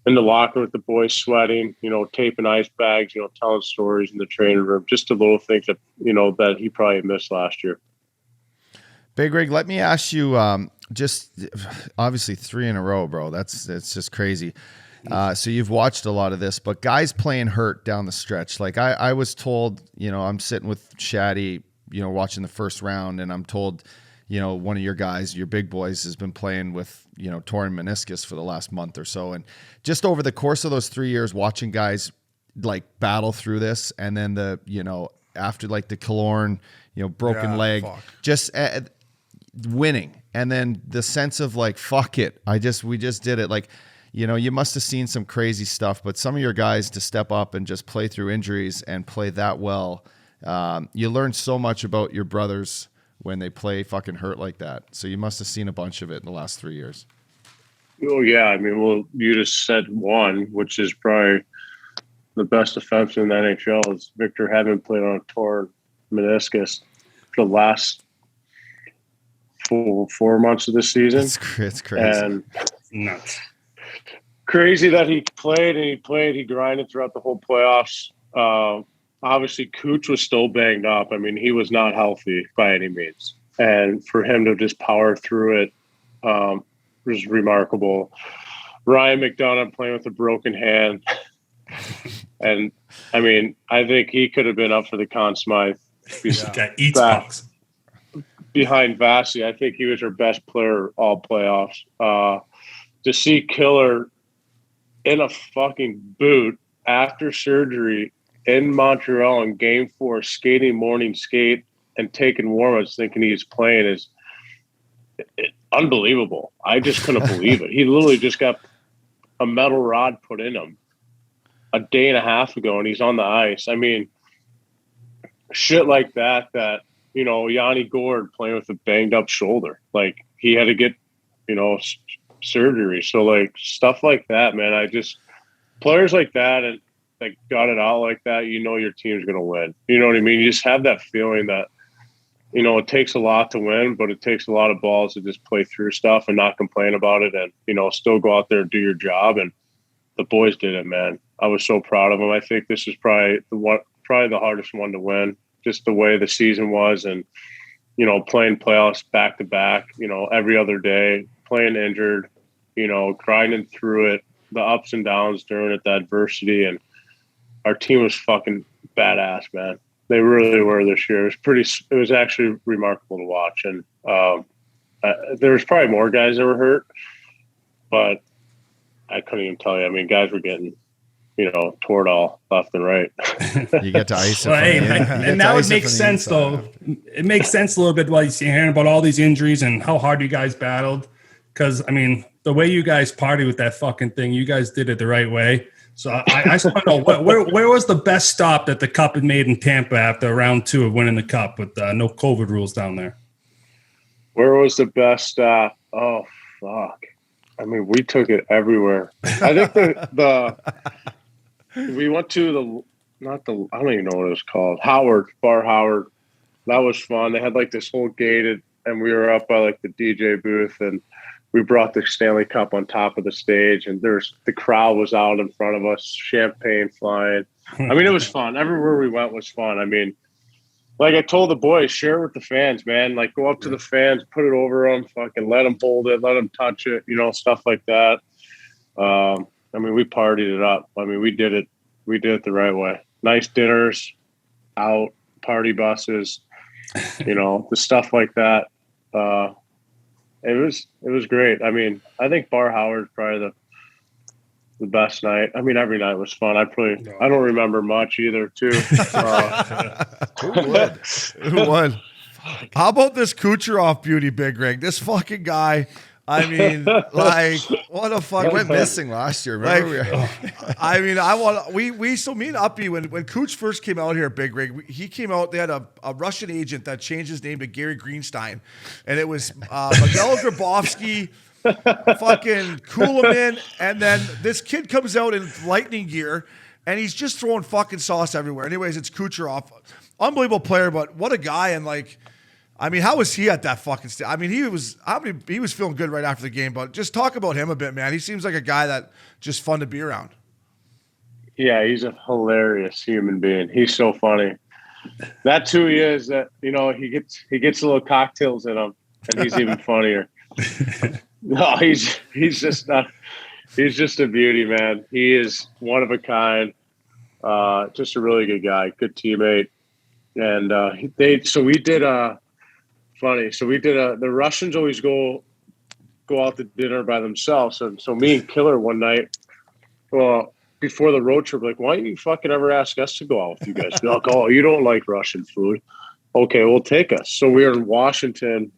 in the locker with the boys sweating, taping ice bags, telling stories in the training room, just the little things that, that he probably missed last year. Big Rig, let me ask you, just obviously 3 in a row, bro. It's just crazy. So you've watched a lot of this, but guys playing hurt down the stretch. Like I was told, I'm sitting with Shaddy, watching the first round, and I'm told, one of your guys, your big boys, has been playing with, torn meniscus for the last month or so. And just over the course of those 3 years, watching guys like battle through this, and then after like the Killorn, broken leg, just winning and then the sense of like, fuck it, we just did it. Like, you must have seen some crazy stuff, but some of your guys to step up and just play through injuries and play that well, you learn so much about your brothers when they play fucking hurt like that. So you must have seen a bunch of it in the last 3 years. Oh yeah, I mean, well, you just said one, which is probably the best defenseman in the NHL is Victor Hedman played on a torn meniscus for the last 4 months of the season. It's crazy. And nuts. Crazy that he grinded throughout the whole playoffs. Obviously, Cooch was still banged up. I mean, he was not healthy by any means. And for him to just power through it was remarkable. Ryan McDonough playing with a broken hand. And, I mean, I think he could have been up for the Conn Smythe. Behind Vasi, I think he was our best player all playoffs. To see Killer in a fucking boot after surgery in Montreal in Game 4, skating morning skate and taking warm-ups thinking he's playing is unbelievable. I just couldn't believe it. He literally just got a metal rod put in him a day and a half ago, and he's on the ice. I mean, shit like that, Yanni Gord playing with a banged-up shoulder. Like, he had to get, surgery. So, like, stuff like that, man, players like that and that got it out like that, your team's going to win. You know what I mean? You just have that feeling that, it takes a lot to win, but it takes a lot of balls to just play through stuff and not complain about it and, still go out there and do your job. And the boys did it, man. I was so proud of them. I think this is probably the hardest one to win, just the way the season was and, playing playoffs back to back, every other day, playing injured, grinding through it, the ups and downs during it, the adversity. And our team was fucking badass, man. They really were this year. It was actually remarkable to watch. And there was probably more guys that were hurt, but I couldn't even tell you. I mean, guys were getting, toward all left and right. You get to ice it. And now it makes sense, though. It makes sense a little bit while you're hearing about all these injuries and how hard you guys battled. Because, I mean, the way you guys party with that fucking thing, you guys did it the right way. So I just want to know, where was the best stop that the Cup had made in Tampa after round 2 of winning the Cup with no COVID rules down there? Where was the best stop? Oh, fuck. I mean, we took it everywhere. I think we went to I don't even know what it was called. Bar Howard. That was fun. They had like this whole gated, and we were up by like the DJ booth, and we brought the Stanley Cup on top of the stage, and the crowd was out in front of us, champagne flying. I mean, it was fun. Everywhere we went was fun. I mean, like I told the boys, share with the fans, man. Like, go up to the fans, put it over them, fucking let them hold it, let them touch it, stuff like that. I mean, we partied it up. I mean, we did it the right way. Nice dinners, out, party buses, the stuff like that. It was great. I mean, I think Bar Howard's probably the best night. I mean, every night was fun. I don't remember much either, too. Who would? How about this Kucherov beauty, Big Rig? This fucking guy. I mean, like, what a fuck. He went missing last year. Remember? I mean, me and Uppy, when Cooch first came out here, Big Rig, he came out, they had a Russian agent that changed his name to Gary Greenstein. And it was Miguel Grabovski, fucking Kuhlman, and then this kid comes out in lightning gear, and he's just throwing fucking sauce everywhere. Anyways, it's Kucherov. Unbelievable player, but what a guy. And like, I mean, how was he at that fucking I mean, he was feeling good right after the game, but just talk about him a bit, man. He seems like a guy that just fun to be around. Yeah, he's a hilarious human being. He's so funny. That too, he is. That he gets little cocktails in him, and he's even funnier. No, he's just not. He's just a beauty, man. He is one of a kind. Just a really good guy, good teammate, and the Russians always go out to dinner by themselves. So me and Killer one night, well, before the road trip, like, why don't you fucking ever ask us to go out with you guys? Be like, oh, you don't like Russian food. Okay, well, take us. So we were in Washington,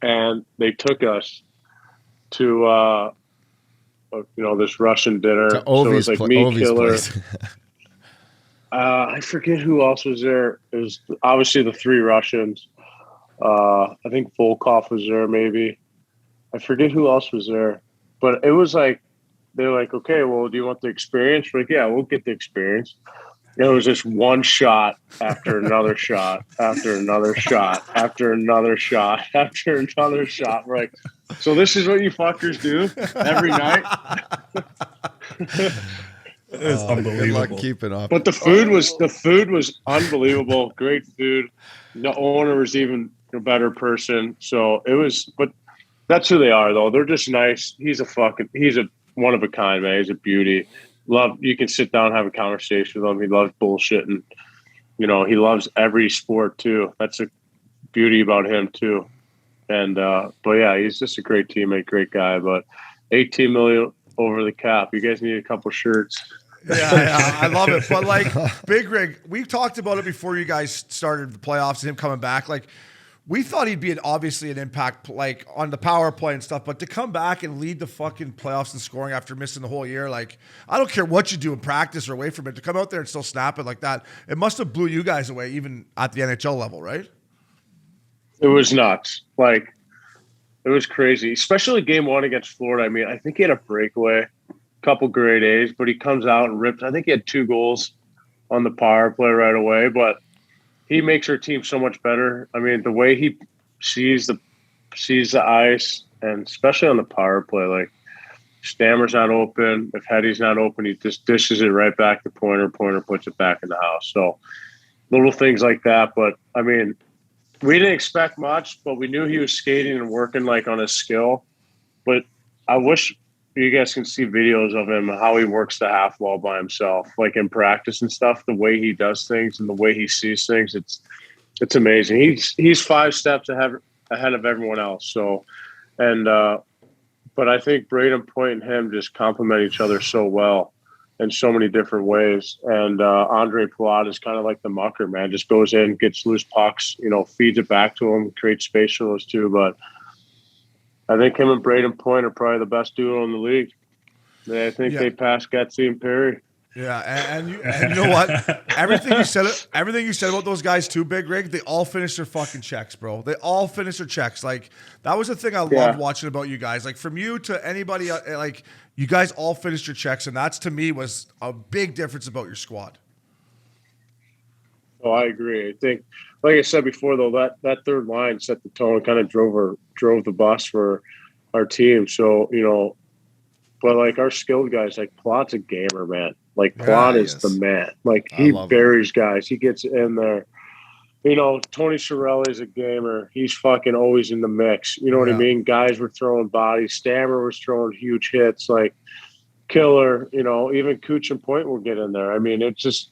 and they took us to this Russian dinner. To Ovi's so it was like me, Ovi's Killer. place. I forget who else was there. It was obviously the three Russians. I think Volkov was there, maybe. I forget who else was there, but it was like they're like, okay, well, do you want the experience? We're like, yeah, we'll get the experience. And it was just one shot after another shot after another shot after another shot after another shot. We're like, so this is what you fuckers do every night? It's unbelievable. Good luck keeping up. But the food was unbelievable. Great food. The owner was even a better person. So it was, but that's who they are, though. They're just nice. He's a one of a kind, man. He's a beauty. You can sit down and have a conversation with him. He loves bullshitting. He loves every sport too. That's a beauty about him too. And but yeah, he's just a great teammate, great guy. But 18 million over the cap. You guys need a couple shirts. Yeah, I love it. But like Big Rig, we've talked about it before you guys started the playoffs and him coming back. Like, we thought he'd be obviously an impact, like on the power play and stuff, but to come back and lead the fucking playoffs in scoring after missing the whole year, like, I don't care what you do in practice or away from it, to come out there and still snap it like that, it must have blew you guys away, even at the NHL level, right? It was nuts. Like, it was crazy, especially game one against Florida. I mean, I think he had a breakaway, a couple grade A's, but he comes out and rips. I think he had 2 goals on the power play right away, but he makes our team so much better. I mean, the way he sees the ice, and especially on the power play, like Stammer's not open. If Hetty's not open, he just dishes it right back to Pointer. Pointer puts it back in the house. So little things like that. But I mean, we didn't expect much, but we knew he was skating and working like on his skill. But I wish you guys can see videos of him, how he works the half wall by himself, like in practice and stuff, the way he does things and the way he sees things. It's amazing. He's 5 steps ahead of everyone else. So, and, but I think Braden Point and him just complement each other so well in so many different ways. And Andre Palat is kind of like the mucker, man, just goes in, gets loose pucks, feeds it back to him, creates space for those two. But I think him and Braden Point are probably the best duo in the league. I think they passed Getsy and Perry. Yeah, and you know what? Everything you said about those guys too, Big Rig, they all finished their fucking checks, bro. They all finished their checks. Like, that was the thing I loved watching about you guys. Like, from you to anybody, like, you guys all finished your checks, and that's, to me, was a big difference about your squad. Oh, I agree. I think, like I said before, though, that third line set the tone, kind of drove the bus for our team. So, but like our skilled guys, like Plot's a gamer, man. Like Plot is the man. Like, he buries guys. He gets in there. Tony Cirelli's a gamer. He's fucking always in the mix. You know what I mean? Guys were throwing bodies. Stammer was throwing huge hits. Like, Killer, even Cooch and Point will get in there. I mean, it's just,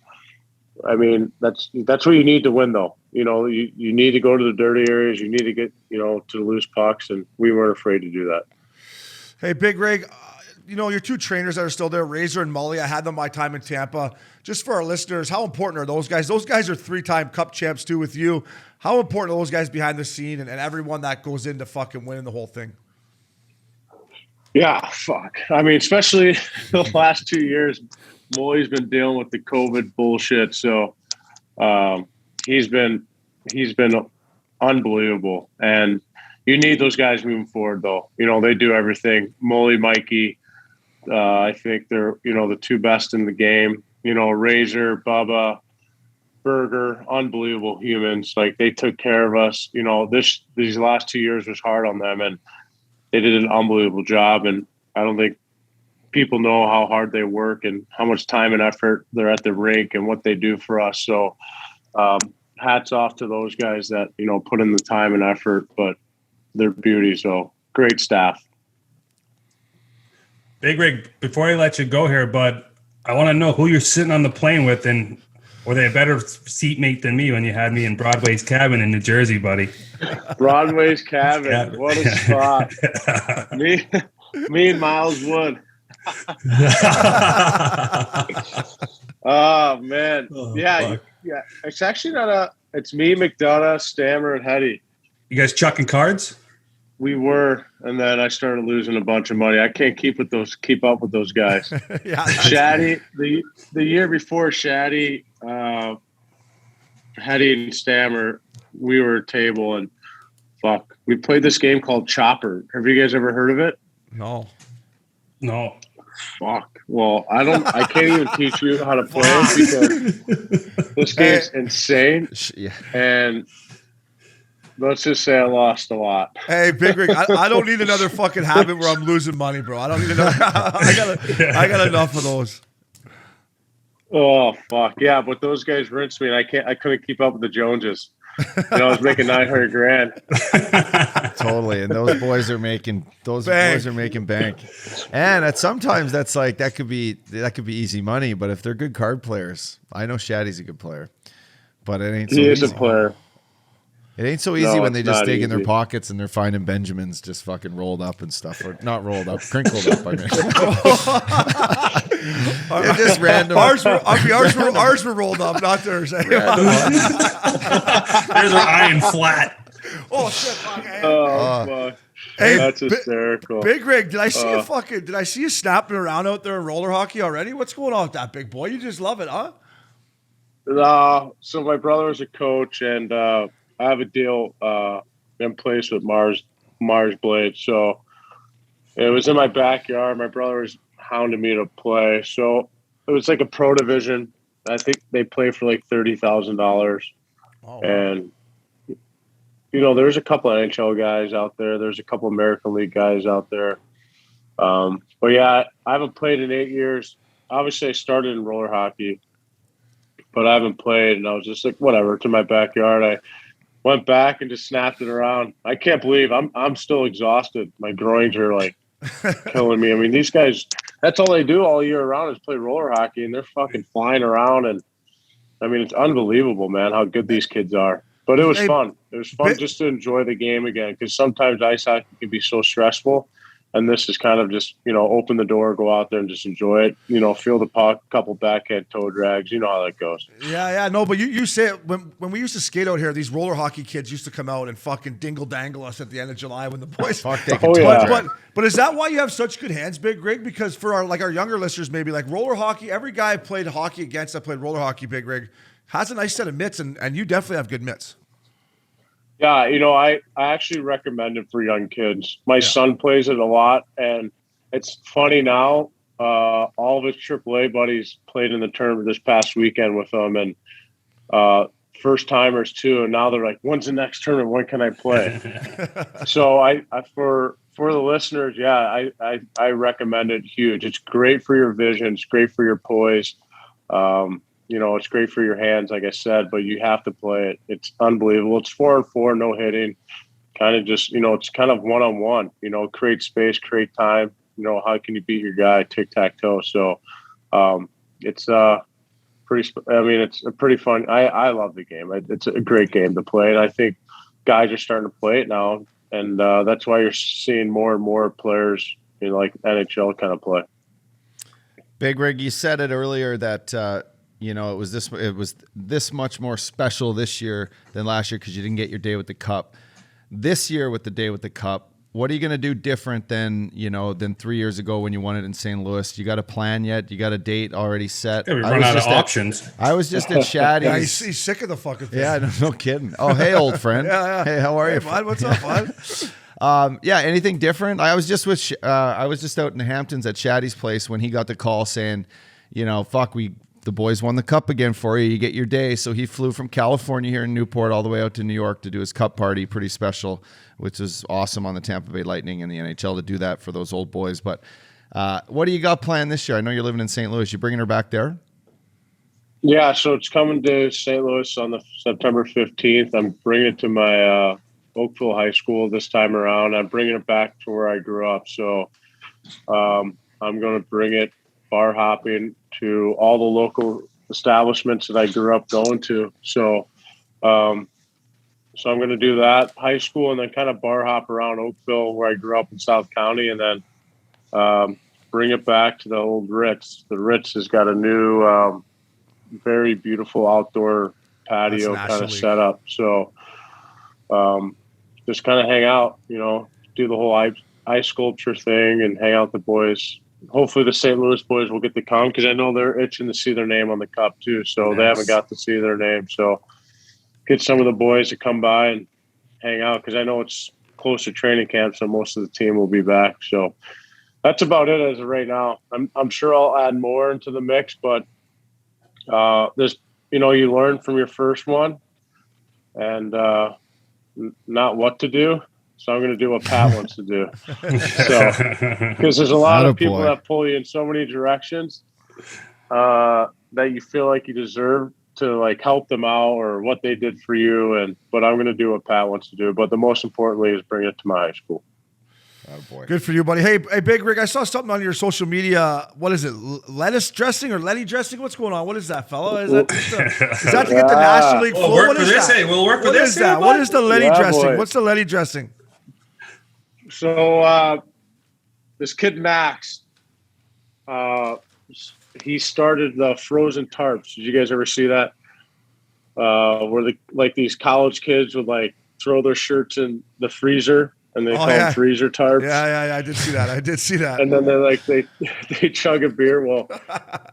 that's what you need to win, though. You need to go to the dirty areas. You need to get, to the loose pucks, and we weren't afraid to do that. Hey, Big Rig, your 2 trainers that are still there, Razor and Mully, I had them my time in Tampa. Just for our listeners, how important are those guys? Those guys are 3-time Cup champs, too, with you. How important are those guys behind the scene and everyone that goes into fucking winning the whole thing? Yeah, fuck. I mean, especially the last 2 years, Mully's been dealing with the COVID bullshit. So he's been unbelievable. And you need those guys moving forward, though. They do everything. Mully, Mikey, I think they're, the 2 best in the game. Razor, Bubba, Berger, unbelievable humans. Like, they took care of us. These last 2 years was hard on them, and they did an unbelievable job. And I don't think people know how hard they work and how much time and effort they're at the rink and what they do for us. So hats off to those guys that, put in the time and effort, but they're beauty. So great staff. Big Rig, before I let you go here, bud, I want to know who you're sitting on the plane with, and were they a better seatmate than me when you had me in Broadway's cabin in New Jersey, buddy? Broadway's cabin. What a spot. Me and Miles Wood. Oh, man. Yeah. It's actually not it's me, McDonough, Stammer, and Hetty. You guys chucking cards? We were, and then I started losing a bunch of money. I can't keep up with those guys. Yeah, Shaddy, the year before Shaddy, Hetty and Stammer, we were a table, and fuck, we played this game called Chopper. Have you guys ever heard of it? no. Fuck. Well, I can't even teach you how to play it because this game's insane. Yeah. And let's just say I lost a lot. Hey, Big Rig, I don't need another fucking habit where I'm losing money, bro. I don't need another. I got enough of those. Oh fuck yeah! But those guys rinsed me, and I couldn't keep up with the Joneses. I was making $900,000. Totally, and those boys are making bank. And sometimes that's like that could be easy money, but if they're good card players, I know Shaddy's a good player, but it ain't. So He is easy. a player. It ain't so easy when they it's just not dig in their easy. pockets and they're finding Benjamins just fucking rolled up and stuff, or not rolled up, crinkled up. I mean, they're just random. Ours were rolled up, not theirs. There's our iron flat. Oh shit! Fuck. Hey, Fuck. Hey, That's hysterical. Big Rig, did I see you snapping around out there in roller hockey already? What's going on with that, big boy? You just love it, huh? So my brother is a coach, and I have a deal in place with Mars Blade. So it was in my backyard. My brother was hounding me to play. So it was like a pro division. I think they play for like $30,000. Oh, And there's a couple of NHL guys out there. There's a couple of American League guys out there. But yeah, I haven't played in 8 years. Obviously, I started in roller hockey, but I haven't played. And I was just like, whatever, it's in my backyard. I went back and just snapped it around. I can't believe I'm still exhausted. My groins are like killing me. I mean, these guys, that's all they do all year round is play roller hockey, and they're fucking flying around. And I mean, it's unbelievable, man, how good these kids are. But it was fun. It was fun just to enjoy the game again, because sometimes ice hockey can be so stressful. And this is kind of just, open the door, go out there and just enjoy it. Feel the puck, couple backhand toe drags. You know how that goes. Yeah, no, but you say it, when we used to skate out here, these roller hockey kids used to come out and fucking dingle-dangle us at the end of July when the boys. Fuck, they can But is that why you have such good hands, Big Rig? Because for our younger listeners, maybe like roller hockey, every guy I played hockey against, I played roller hockey, Big Rig, has a nice set of mitts, and you definitely have good mitts. Yeah, I actually recommend it for young kids. My son plays it a lot, and it's funny now. All of his AAA buddies played in the tournament this past weekend with him, and first timers too. And now they're like, "When's the next tournament? When can I play?" So I for the listeners, I recommend it huge. It's great for your vision. It's great for your poise. It's great for your hands, like I said, but you have to play it. It's unbelievable. It's 4-on-4, no hitting. Kind of just, it's kind of one-on-one, create space, create time. How can you beat your guy? Tic-tac-toe. So it's it's a pretty fun. I love the game. It's a great game to play. And I think guys are starting to play it now. And that's why you're seeing more and more players in like NHL kind of play. Big Rig, you said it earlier that it was this much more special this year than last year because you didn't get your day with the cup. This year with the day with the cup, what are you going to do different than 3 years ago when you won it in St. Louis? You got a plan yet? You got a date already set? Yeah, we run out of options. I was just at Shaddy's. Yeah, he's sick of the fucking thing. Yeah, no kidding. Oh, hey, old friend. Yeah. Hey, how are you? Bud, what's up, bud? Anything different? I was just out in the Hamptons at Shaddy's place when he got the call saying, the boys won the cup again for you. You get your day. So he flew from California here in Newport all the way out to New York to do his cup party. Pretty special, which is awesome on the Tampa Bay Lightning and the NHL to do that for those old boys. But what do you got planned this year? I know you're living in St. Louis. You bringing her back there? Yeah, so it's coming to St. Louis on the September 15th. I'm bringing it to my Oakville High School this time around. I'm bringing it back to where I grew up. So I'm going to bring it bar hopping to all the local establishments that I grew up going to. So I'm going to do that high school and then kind of bar hop around Oakville where I grew up in South County, and then bring it back to the old Ritz. The Ritz has got a new, very beautiful outdoor patio kind of setup. So just kind of hang out, do the whole ice sculpture thing and hang out with the boys. Hopefully the St. Louis boys will get to come because I know they're itching to see their name on the cup too. So They haven't got to see their name. So get some of the boys to come by and hang out because I know it's close to training camp, so most of the team will be back. So that's about it as of right now. I'm sure I'll add more into the mix, but there's, you learn from your first one and not what to do. So I'm going to do what Pat wants to do. So, because there's a lot of people that pull you in so many directions that you feel like you deserve to like help them out or what they did for you. But I'm going to do what Pat wants to do. But the most importantly is bring it to my high school. Oh boy. Good for you, buddy. Hey, Big Rig, I saw something on your social media. What is it? Lettuce dressing or Letty dressing? What's going on? What is that, fella? Is that to get the National League full? We'll work for this. Hey, we'll work for this. What is that? What is the Letty dressing? Boy. What's the Letty dressing? So this kid Max, he started the frozen tarps. Did you guys ever see that? Where these college kids would like throw their shirts in the freezer and they call them freezer tarps. Yeah, I did see that. And then they chug a beer. Well,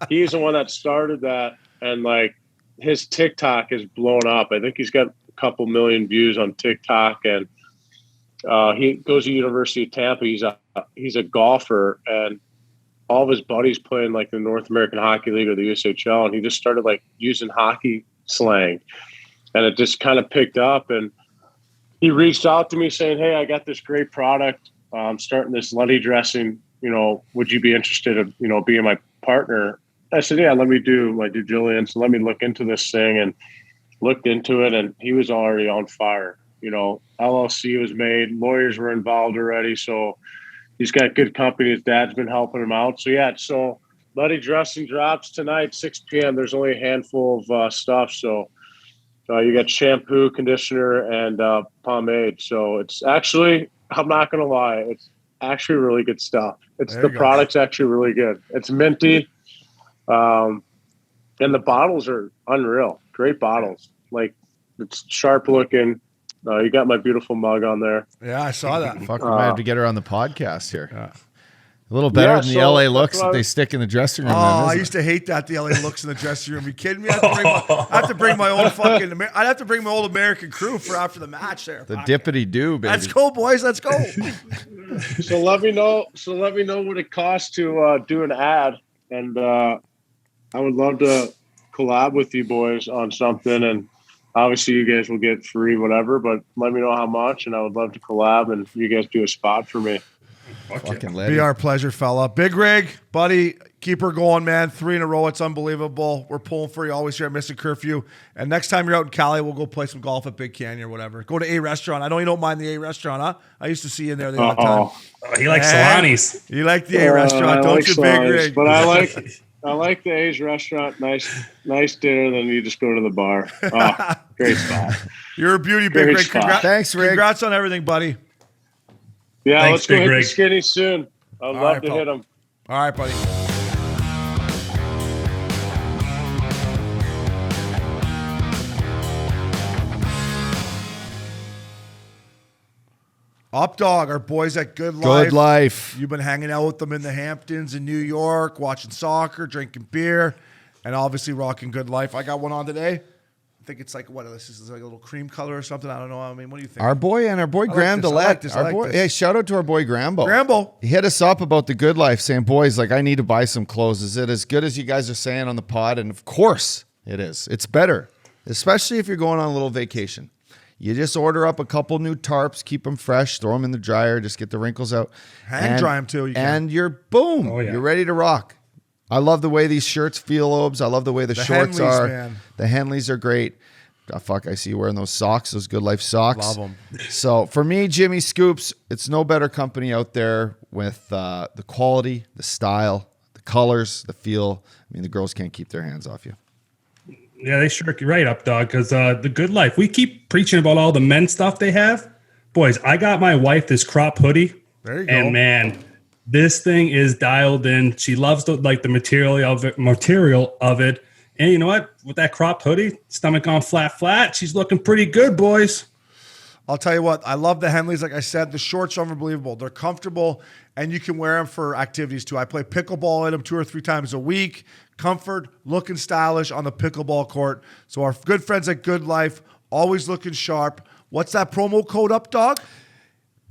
he's the one that started that, and like his TikTok is blown up. I think he's got a couple million views on TikTok, and he goes to University of Tampa. He's a golfer, and all of his buddies play in like the North American Hockey League or the USHL, and he just started like using hockey slang, and it just kind of picked up. And he reached out to me saying, "Hey, I got this great product. I'm starting this Letty dressing. Would you be interested in being my partner?" I said, "Yeah, let me do my due diligence. Let me look into this thing." And looked into it, and he was already on fire. LLC was made, lawyers were involved already, so he's got good company. His dad's been helping him out. So Letty dressing drops tonight, 6 p.m. There's only a handful of stuff. So you got shampoo, conditioner, and pomade. So it's actually, I'm not going to lie, it's actually really good stuff. Product's actually really good. It's minty. And the bottles are unreal. Great bottles. Like, it's sharp looking. You got my beautiful mug on there. Yeah, I saw that. Fuck, we might have to get her on the podcast here. Yeah. A little better than the LA looks that they stick in the dressing room. I used to hate that, the LA looks in the dressing room. Are you kidding me? I have to bring my own fucking. I'd have to bring my old American crew for after the match there. The dippity do, baby. Let's go, boys. Let's go. So let me know what it costs to do an ad, and I would love to collab with you boys on something. And obviously, you guys will get free whatever, but let me know how much, and I would love to collab, and you guys do a spot for me. Be our pleasure, fella. Big Rig, buddy, keep her going, man. 3 in a row. It's unbelievable. We're pulling for you always here at Missin Curfew. And next time you're out in Cali, we'll go play some golf at Big Canyon or whatever. Go to A Restaurant. I know you don't mind the A Restaurant, huh? I used to see you in there the other time. He likes Solani's. You like the A Restaurant, don't you, Big Rig? But I like the A's Restaurant. Nice dinner. Then you just go to the bar. Oh, great spot. You're a beauty, Big Rig. Thanks, Rig. Congrats on everything, buddy. Yeah, Thanks, let's go hit Rig. the skinny soon. I'd love to hit them. All right, buddy. Up Dog, our boys at GoodLife. You've been hanging out with them in the Hamptons in New York, watching soccer, drinking beer, and obviously rocking GoodLife. I got one on today. I think it's like, this is like a little cream color or something. I don't know. I mean, what do you think? Our boy Graham Dillette. Hey, shout out to our boy Grambo. Grambo. He hit us up about the GoodLife saying, boys, like, I need to buy some clothes. Is it as good as you guys are saying on the pod? And of course it is. It's better, especially if you're going on a little vacation. You just order up a couple new tarps, keep them fresh, throw them in the dryer, just get the wrinkles out. Hand dry them too. And you're boom. Oh, yeah. You're ready to rock. I love the way these shirts feel, Obes. I love the way the shorts Henleys, are. Man. The Henleys are great. Oh, fuck, I see you wearing those socks, those GoodLife socks. Love them. So for me, Jimmy Scoops, it's no better company out there with the quality, the style, the colors, the feel. I mean, the girls can't keep their hands off you. Yeah, they sure right up, dog, because the GoodLife, we keep preaching about all the men's stuff they have. Boys, I got my wife this crop hoodie. There you go. And, man, this thing is dialed in. She loves the material of it. And you know what? With that crop hoodie, stomach on flat, she's looking pretty good, boys. I'll tell you what, I love the Henleys. Like I said, the shorts are unbelievable. They're comfortable, and you can wear them for activities too. I play pickleball in them 2 or 3 times a week. Comfort, looking stylish on the pickleball court. So our good friends at Good Life, always looking sharp. What's that promo code up, dog?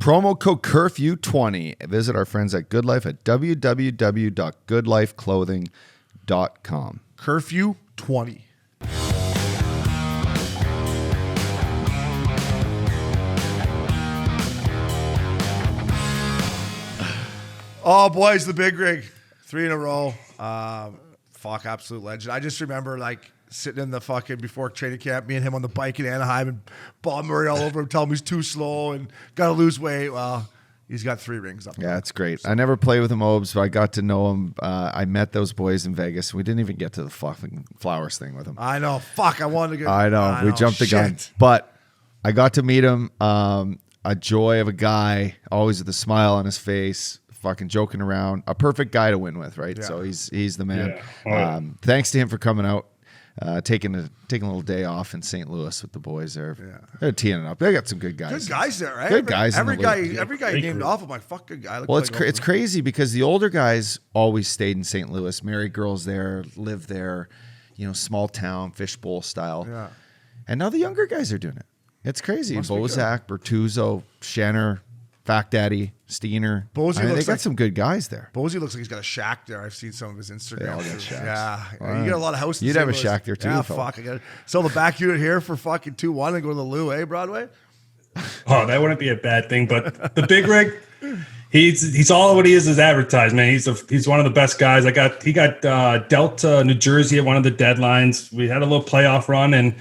Promo code Curfew20. Visit our friends at GoodLife at www.goodlifeclothing.com. Curfew 20. Oh, boys, the big rig. 3 in a row. Absolute legend. I just remember, like, sitting in the fucking before training camp, me and him on the bike in Anaheim, and Bob Murray all over him, telling me he's too slow and got to lose weight. Well, he's got 3 rings up. Yeah, it's great. I never played with him, Obes, but I got to know him. I met those boys in Vegas. We didn't even get to the fucking flowers thing with him. I know. Fuck, I wanted to get. I know. We jumped the gun. But I got to meet him. A joy of a guy, always with a smile on his face. Fucking joking around, a perfect guy to win with, right? Yeah. So he's the man. Yeah. Thanks to him for coming out, taking a little day off in St. Louis with the boys there. Yeah. They're teeing it up. They got some good guys. Good guys there, right? Good guys. Every guy named off. I'm like, fuck, good guy. Well, it's crazy because the older guys always stayed in St. Louis, married girls there, lived there, small town fishbowl style. Yeah. And now the younger guys are doing it. It's crazy. Bozak, Bertuzzo, Shanner, Fact Daddy, Steiner. They got some good guys there. Bosey looks like he's got a shack there. I've seen some of his Instagram. They all got shacks. Yeah. You got a lot of houses. You'd have a shack there too. Yeah, fuck. I got to sell the back unit here for fucking 2-1 and go to the Lou, Broadway? Oh, that wouldn't be a bad thing. But the big rig, he's all what he is advertised, man. He's one of the best guys. He got dealt to New Jersey at one of the deadlines. We had a little playoff run, and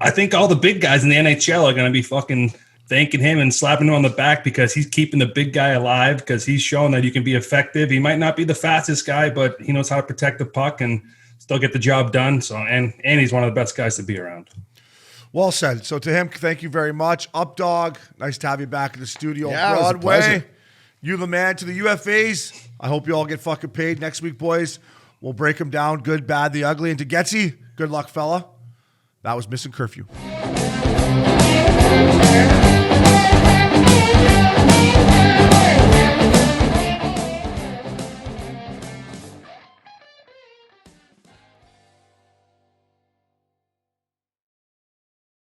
I think all the big guys in the NHL are going to be fucking thanking him and slapping him on the back because he's keeping the big guy alive, because he's shown that you can be effective. He might not be the fastest guy, but he knows how to protect the puck and still get the job done. So, and he's one of the best guys to be around. Well said. So to him, thank you very much. Up, dog. Nice to have you back in the studio. Yeah, Broadway. You the man. To the UFAs, I hope you all get fucking paid next week, boys. We'll break them down, good, bad, the ugly. And to Getsy, good luck, fella. That was Missin Curfew.